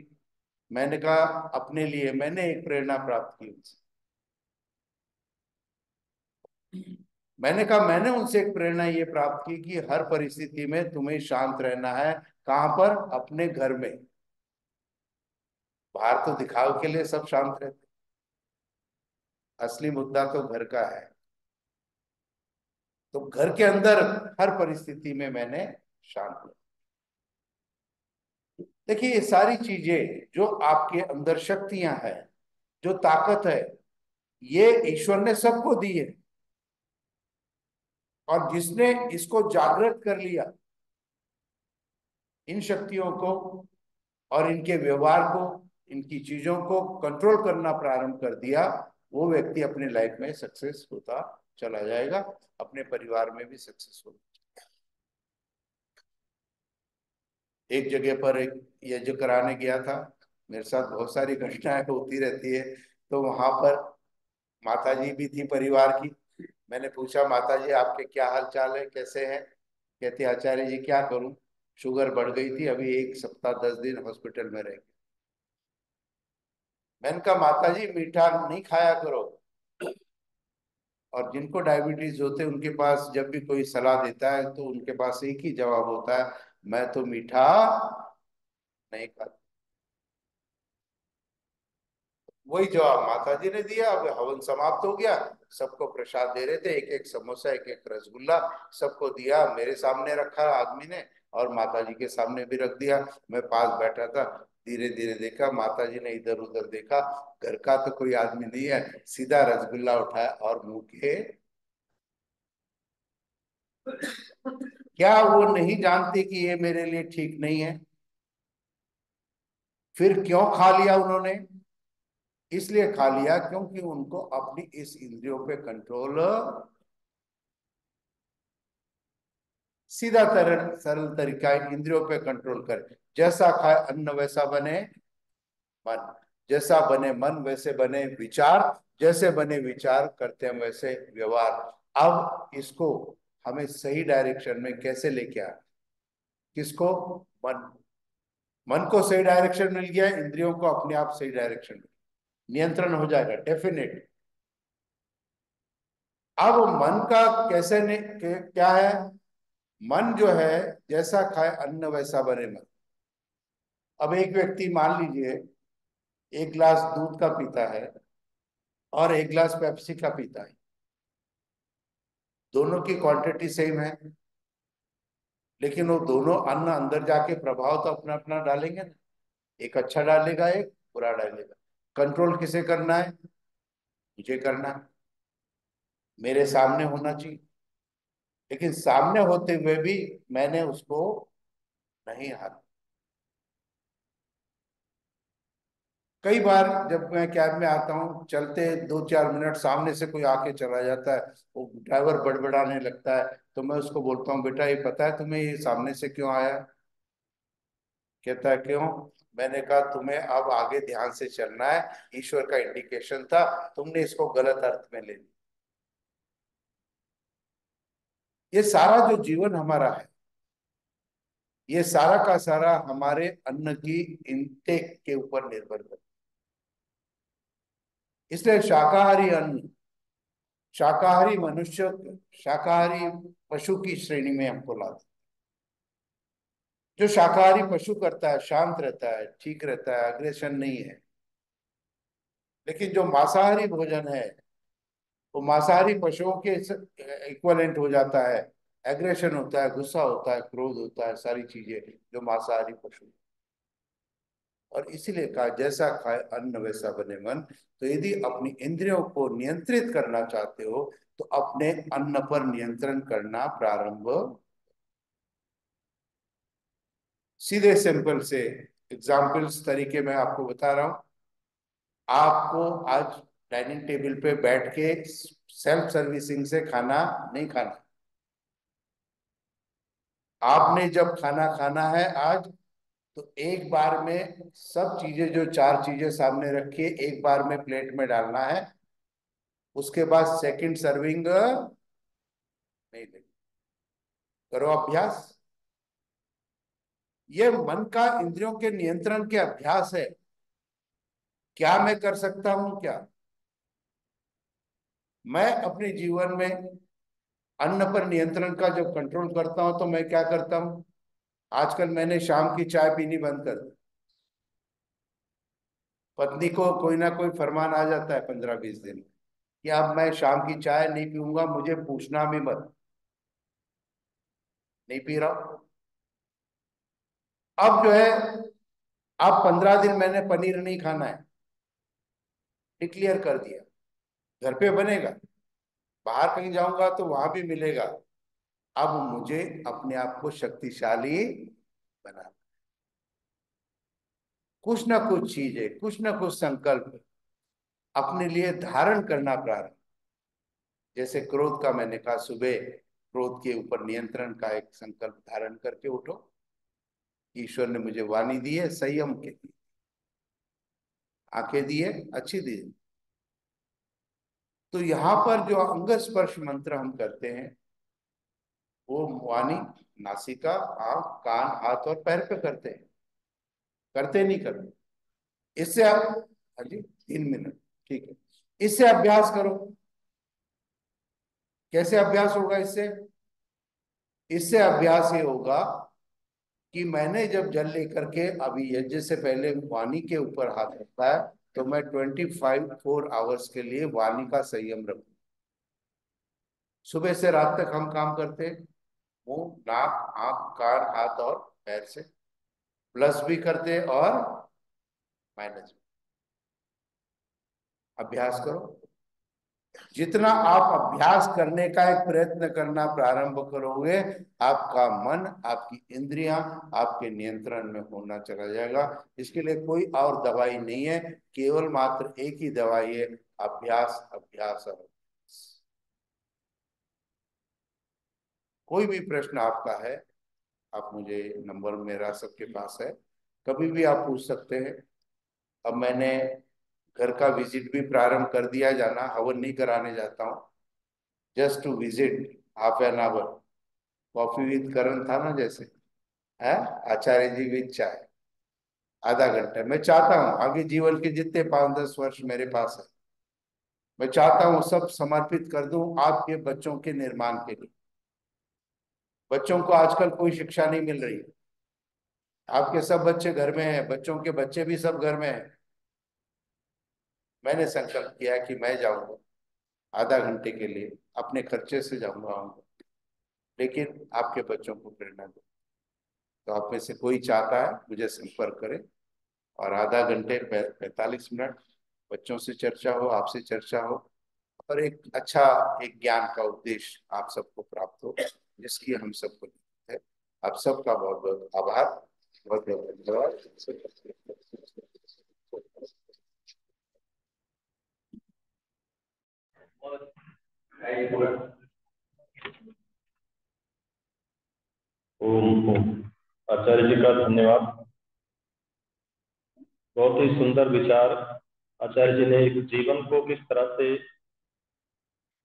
मैंने कहा अपने लिए मैंने एक प्रेरणा प्राप्त की उनसे। मैंने कहा मैंने उनसे एक प्रेरणा ये प्राप्त की कि हर परिस्थिति में तुम्हें शांत रहना है। कहां पर? अपने घर में। बाहर तो दिखाव के लिए सब शांत रहते, असली मुद्दा तो घर का है। तो घर के अंदर हर परिस्थिति में मैंने शांत रहा। देखिए ये सारी चीजें जो आपके अंदर शक्तियां हैं, जो ताकत है, ये ईश्वर ने सबको दी है। और जिसने इसको जागृत कर लिया, इन शक्तियों को और इनके व्यवहार को, इनकी चीजों को कंट्रोल करना प्रारंभ कर दिया, वो व्यक्ति अपने लाइफ में सक्सेस होता चला जाएगा, अपने परिवार में भी सक्सेस होगा। एक जगह पर एक यज्ञ कराने गया था, मेरे साथ बहुत सारी घटनाएं होती रहती है। तो वहां पर माता जी भी थी परिवार की। मैंने पूछा माता जी आपके क्या हाल चाल है, कैसे हैं? कहते आचार्य जी क्या करूं, शुगर बढ़ गई थी, अभी 1 सप्ताह 10 दिन हॉस्पिटल में रह। मैंने कहा माता जी मीठा नहीं खाया करो। और जिनको डायबिटीज होते हैं उनके पास जब भी कोई सलाह देता है तो उनके पास एक ही जवाब होता है, मैं तो मीठा नहीं खाता। वही जवाब माता जी ने दिया। अब हवन समाप्त हो गया, सबको प्रसाद दे रहे थे, एक एक समोसा एक एक रसगुल्ला सबको दिया, मेरे सामने रखा आदमी ने और माता जी के सामने भी रख दिया। मैं पास बैठा था, धीरे धीरे देखा माता जी ने इधर उधर देखा, घर का तो कोई आदमी नहीं है, सीधा रसगुल्ला उठाया और मुंह के। क्या वो नहीं जानते कि ये मेरे लिए ठीक नहीं है? फिर क्यों खा लिया उन्होंने? इसलिए खा लिया क्योंकि उनको अपनी इस इंद्रियों पे कंट्रोल, सीधा तरल सरल तरीका है, इंद्रियों पे कंट्रोल कर। जैसा खाए अन्न वैसा बने मन, जैसा बने मन वैसे बने विचार, जैसे बने विचार करते हैं वैसे व्यवहार। अब इसको हमें सही डायरेक्शन में कैसे लेके आए? किसको? मन। मन को सही डायरेक्शन मिल गया, इंद्रियों को अपने आप सही डायरेक्शन में नियंत्रण हो जाएगा डेफिनेट। अब मन का कैसे क्या है? मन जो है, जैसा खाए अन्न वैसा बने मन। अब एक व्यक्ति मान लीजिए 1 गिलास दूध का पीता है और 1 गिलास पेप्सी का पीता है, दोनों की क्वांटिटी सेम है, लेकिन वो दोनों अन्न अंदर जाके प्रभाव तो अपना अपना डालेंगे ना। एक अच्छा डालेगा, एक बुरा लगेगा। कंट्रोल किसे करना है? मुझे करना है, मेरे सामने होना चाहिए। लेकिन सामने होते हुए भी मैंने उसको नहीं हारा। कई बार जब मैं कैब में आता हूँ, चलते 2-4 मिनट सामने से कोई आके चला जाता है, वो ड्राइवर बड़बड़ाने लगता है, तो मैं उसको बोलता हूँ, बेटा ये पता है तुम्हें ये सामने से क्यों आया? कहता है क्यों? मैंने कहा तुम्हें अब आगे ध्यान से चलना है, ईश्वर का इंडिकेशन था, तुमने इसको गलत अर्थ में ले लिया। ये सारा जो जीवन हमारा है, ये सारा का सारा हमारे अन्न की इंटेक के ऊपर निर्भर करता है। इसलिए शाकाहारी अन्न, शाकाहारी मनुष्य, शाकाहारी पशु की श्रेणी में हमको लाते। जो शाकाहारी पशु करता है, शांत रहता है, ठीक रहता है, अग्रेशन नहीं है। लेकिन जो मांसाहारी भोजन है, वो मांसाहारी पशुओं के इक्वलेंट हो जाता है। एग्रेशन होता है, गुस्सा होता है, क्रोध होता है, सारी चीजें जो मांसाहारी पशु। और इसीलिए कहा जैसा खाए अन्न वैसा बने मन। तो यदि अपनी इंद्रियों को नियंत्रित करना चाहते हो, तो अपने अन्न पर नियंत्रण करना प्रारंभ। सीधे सिंपल से एग्जाम्पल्स तरीके में आपको बता रहा हूं। आपको आज डाइनिंग टेबल पे बैठ के सेल्फ सर्विसिंग से खाना नहीं खाना। आपने जब खाना खाना है आज, तो एक बार में सब चीजें, जो 4 चीजें सामने रखिए, एक बार में प्लेट में डालना है। उसके बाद सेकंड सर्विंग नहीं लेनी। करो अभ्यास। ये मन का इंद्रियों के नियंत्रण के अभ्यास है। क्या मैं कर सकता हूं? क्या मैं अपने जीवन में अन्न पर नियंत्रण का जब कंट्रोल करता हूं, तो मैं क्या करता हूं? आजकल मैंने शाम की चाय पीनी बंद कर दी। पत्नी को कोई ना कोई फरमान आ जाता है 15-20 दिन कि अब मैं शाम की चाय नहीं पीऊंगा, मुझे पूछना भी मत। नहीं पी रहा हूं। अब जो है, अब 15 दिन मैंने पनीर नहीं खाना है, डिक्लेयर कर दिया। घर पे बनेगा, बाहर कहीं जाऊंगा तो वहां भी मिलेगा। अब मुझे अपने आप को शक्तिशाली बना, कुछ ना कुछ चीजें, कुछ ना कुछ संकल्प अपने लिए धारण करना प्रारंभ। जैसे क्रोध का मैंने कहा, सुबह क्रोध के ऊपर नियंत्रण का एक संकल्प धारण करके उठो। ईश्वर ने मुझे वाणी दी है, संयम के लिए आंखें दी है, अच्छी दी है। तो यहाँ पर जो अंग स्पर्श मंत्र हम करते हैं, वो वाणी, नासिका, आंख, कान, हाथ और पैर पे करते हैं। करते नहीं करते? इससे आप, हाँ जी, 3 मिनट, ठीक है। इससे अभ्यास करो। कैसे अभ्यास होगा इससे? इससे अभ्यास ये होगा कि मैंने जब जल लेकर के अभी यज्ञ से पहले वाणी के ऊपर हाथ रखता है, तो मैं 24 4 आवर्स के लिए वाणी का संयम रखूं। सुबह से रात तक हम काम करते हैं, मुंह, नाक, आंख, कान, हाथ और पैर से। प्लस भी करते हैं और माइनस भी। अभ्यास करो। जितना आप अभ्यास करने का एक प्रयत्न करना प्रारंभ करोगे, आपका मन, आपकी इंद्रियां आपके नियंत्रण में होना चला जाएगा। इसके लिए कोई और दवाई नहीं है, केवल मात्र एक ही दवाई है, अभ्यास, अभ्यास और अभ्यास। कोई भी प्रश्न आपका है, आप मुझे, नंबर मेरा सबके पास है, कभी भी आप पूछ सकते हैं। अब मैंने घर का विजिट भी प्रारंभ कर दिया, जाना हवन नहीं कराने जाता हूँ, just to visit, ½ an hour. Coffee with Karan था ना जैसे, है, आचार्य जी विद चाय, ½ घंटा। मैं चाहता हूँ आगे जीवन के जितने 5-10 वर्ष मेरे पास है, मैं चाहता हूँ सब समर्पित कर दूं आपके बच्चों के निर्माण के लिए। बच्चों को आजकल कोई शिक्षा नहीं मिल रही। आपके सब बच्चे घर में हैं, बच्चों के बच्चे भी सब घर में हैं। मैंने संकल्प किया कि मैं जाऊंगा ½ घंटे के लिए, अपने खर्चे से जाऊंगा, आऊंगा, लेकिन आपके बच्चों को प्रेरणा दो। तो आप में से कोई चाहता है, मुझे संपर्क करें। और आधा घंटे 45 मिनट बच्चों से चर्चा हो, आपसे चर्चा हो, और एक अच्छा एक ज्ञान का उपदेश आप सबको प्राप्त हो, जिसकी हम सबको जरूरत है। आप सबका बहुत बहुत आभार, बहुत बहुत धन्यवाद। ओम ओम। आचार्य जी का धन्यवाद। बहुत ही सुंदर विचार। आचार्य जी ने एक जीवन को किस तरह से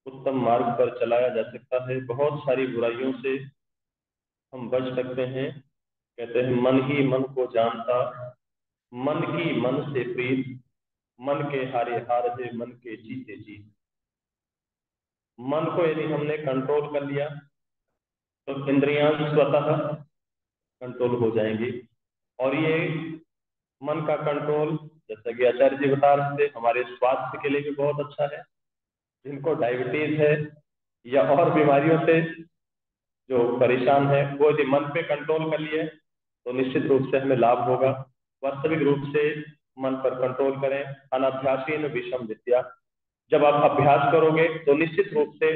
उत्तम मार्ग पर चलाया जा सकता है, बहुत सारी बुराइयों से हम बच सकते हैं। कहते हैं मन ही मन को जानता, मन की मन से प्रीत, मन के हारे हार है, मन के जीते जीत। मन को यदि हमने कंट्रोल कर लिया तो इंद्रियां स्वतः कंट्रोल हो जाएंगी। और ये मन का कंट्रोल, जैसा कि आचार्य जी बता रहे थे, हमारे स्वास्थ्य के लिए भी बहुत अच्छा है। जिनको डायबिटीज है या और बीमारियों से जो परेशान है, वो यदि मन पे कंट्रोल कर लिए तो निश्चित रूप से हमें लाभ होगा। वास्तविक रूप से मन पर कंट्रोल करें। अनाभ्यासीन विषम विद्या। जब आप अभ्यास करोगे तो निश्चित रूप से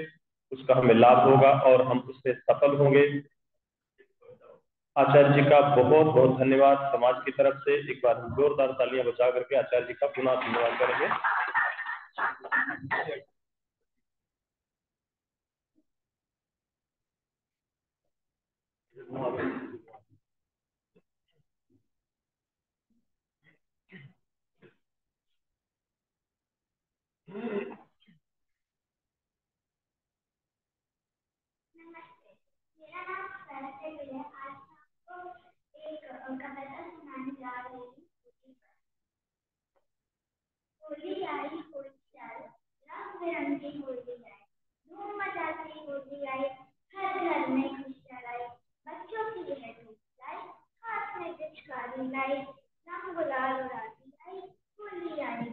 उसका हमें लाभ होगा और हम उससे सफल होंगे। आचार्य जी का बहुत बहुत धन्यवाद। समाज की तरफ से एक बार हम जोरदार तालियां बजा करके आचार्य जी का पुनः धन्यवाद करेंगे। मेरा नाम सरस्वती है। आज आपको एक कविता सुनाने जा रही हूँ। होली आई होली आई, रंग बिरंगी होली आई, धूम मचाती होली आई, हर घर में खुशियाँ लाई। बच्चों की यह होली आई, हाथ में पिचकारी लाई, रंग गुलाल उड़ाती आई, होली आई।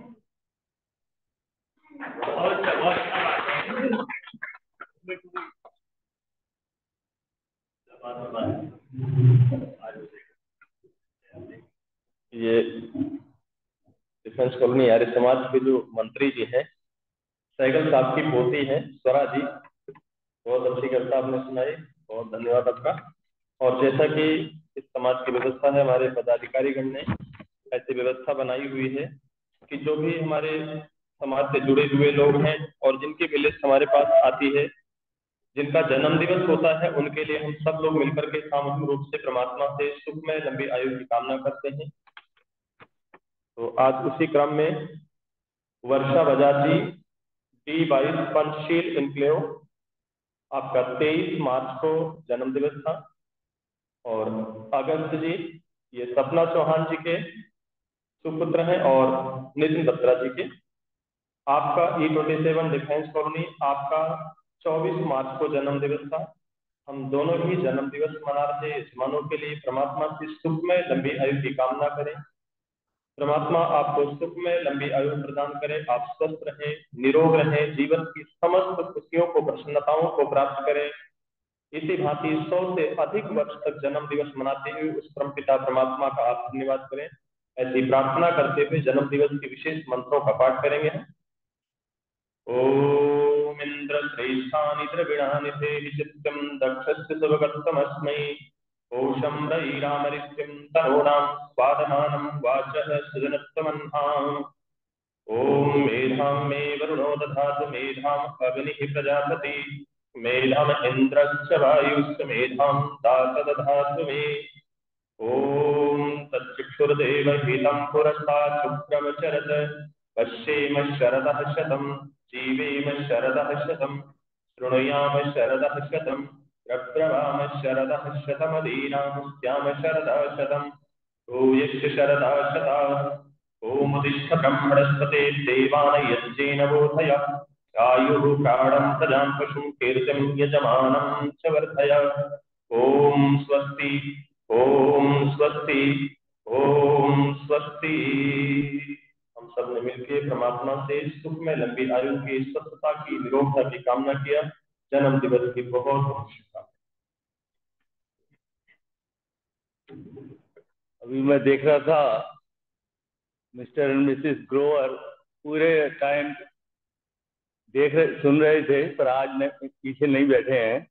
ये डिफेंस कॉलोनी आर्य समाज के जो मंत्री जी हैं, सैगल साहब की पोती है स्वरा जी। बहुत अच्छी कविता आपने सुनाई, बहुत धन्यवाद आपका। और जैसा कि इस समाज की व्यवस्था है, हमारे पदाधिकारीगण ने ऐसी व्यवस्था बनाई हुई है कि जो भी हमारे समाज से जुड़े हुए लोग हैं और जिनकी भी लिस्ट हमारे पास आती है, जिनका जन्म दिवस होता है, उनके लिए हम सब लोग मिलकर के सामूहिक रूप से परमात्मा से सुखमय लंबी आयु की कामना करते हैं। तो आज उसी क्रम में वर्षा बजाज जी, D22 पंचशील इनक्लेव, आपका 23 मार्च को जन्म दिवस था। और अगस्त जी, ये सपना चौहान जी के सुपुत्र हैं और नितिन बत्रा जी के। आपका E27 डिफेंस कॉलोनी, आपका 24 मार्च को जन्म दिवस था। हम दोनों ही जन्म दिवस मना रहे यजमानों के लिए परमात्मा से सुखमय लंबी आयु की कामना करें। परमात्मा आपको सुखमय लंबी आयु प्रदान करे, आप स्वस्थ रहें, निरोग रहें, जीवन की समस्त खुशियों को, प्रसन्नताओं को प्राप्त करें। इसी भांति 100 से अधिक वर्ष तक जन्म दिवस मनाते हुए उस परमपिता परमात्मा का आप धन्यवाद करें। ऐसी प्रार्थना करते हुए जन्म दिवस के विशेष मंत्रों का पाठ करेंगे। ओम इंद्र श्रेष्ठानि द्रविणानि देहि चित्तम दक्षस्य सुभगत्तमस्मै कोशं रयिरामरित्यं तनूणां स्वादमानं वाचः सुजनत्वमह्नाम्। ओम मेधां मे वरुणो दधातु मेधाम् अग्निः प्रजापति मेधाम् इन्द्रश्च वायुश्च मेधां दात दधातु मे। ओम तच्चक्षुर्देवहितं पुरस्तात् शुक्रमचरत पश्येम शरदः शतं जीवेम शरदः शतं शृणुयाम शरदः शतं प्रब्रवाम शरदः शतमदीनां स्याम शरदः शतं भूयश्च शरदः शतात्। ओम उदिष्ठ ब्रह्मणस्पते देवान यज्ञेन बोधय आयुः प्राणं प्रजां पशुं कीर्तिं यजमानं च वर्धय। ओम स्वस्ति, ओम स्वस्ति, ओम स्वस्ति। हम सब ने मिलकर परमात्मा से सुख में लंबी आयु की, स्वस्थता की, निरोगता की कामना किया। जन्म दिवस की बहुत बहुत शुभकामनाएं। अभी मैं देख रहा था मिस्टर एंड मिसेस ग्रोवर पूरे टाइम सुन रहे थे, पर आज पीछे नहीं बैठे हैं,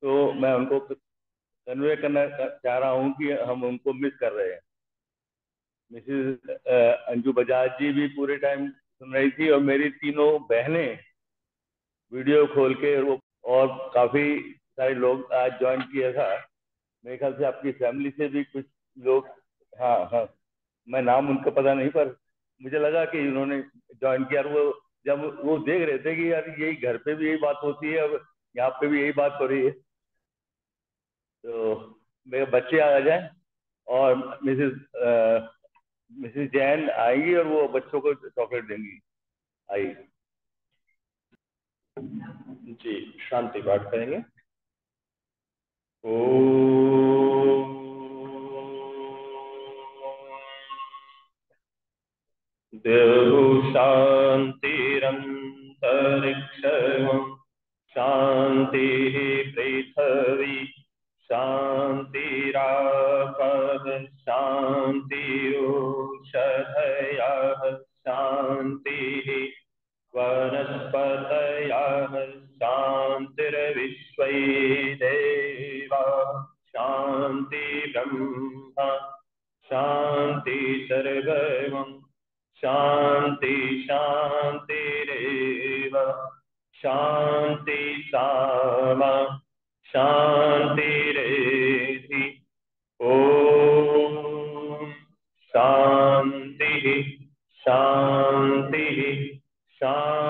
तो मैं उनको कन्वे करना चाह रहा हूँ कि हम उनको मिस कर रहे हैं। मिसेस अंजू बजाज जी भी पूरे टाइम सुन रही थी, और मेरी तीनों बहनें वीडियो खोल के, और काफी सारे लोग आज ज्वाइन किया था। मेरे ख्याल से आपकी फैमिली से भी कुछ लोग, हाँ हाँ, मैं नाम उनका पता नहीं, पर मुझे लगा कि उन्होंने ज्वाइन किया। और वो जब वो देख रहे थे कि यार यही घर पे भी यही बात होती है, अब यहाँ पे भी यही बात हो रही है, तो मेरे बच्चे आ जाए और मिसेस जैन आएंगी और वो बच्चों को चॉकलेट देंगी। आई जी, शांति पाठ करेंगे। ओ देहु शांतिरंतरिक्षं शांति पृथ्वी शांतिरापः शांतिरोषधयः शांतिः वनस्पतयः शांतिर्विश्वे देवाः शांति ब्रह्म शांति सर्वं शांति शांतिरेव शांति सामा शांतिरेधि। ओम शांति शांति शांति।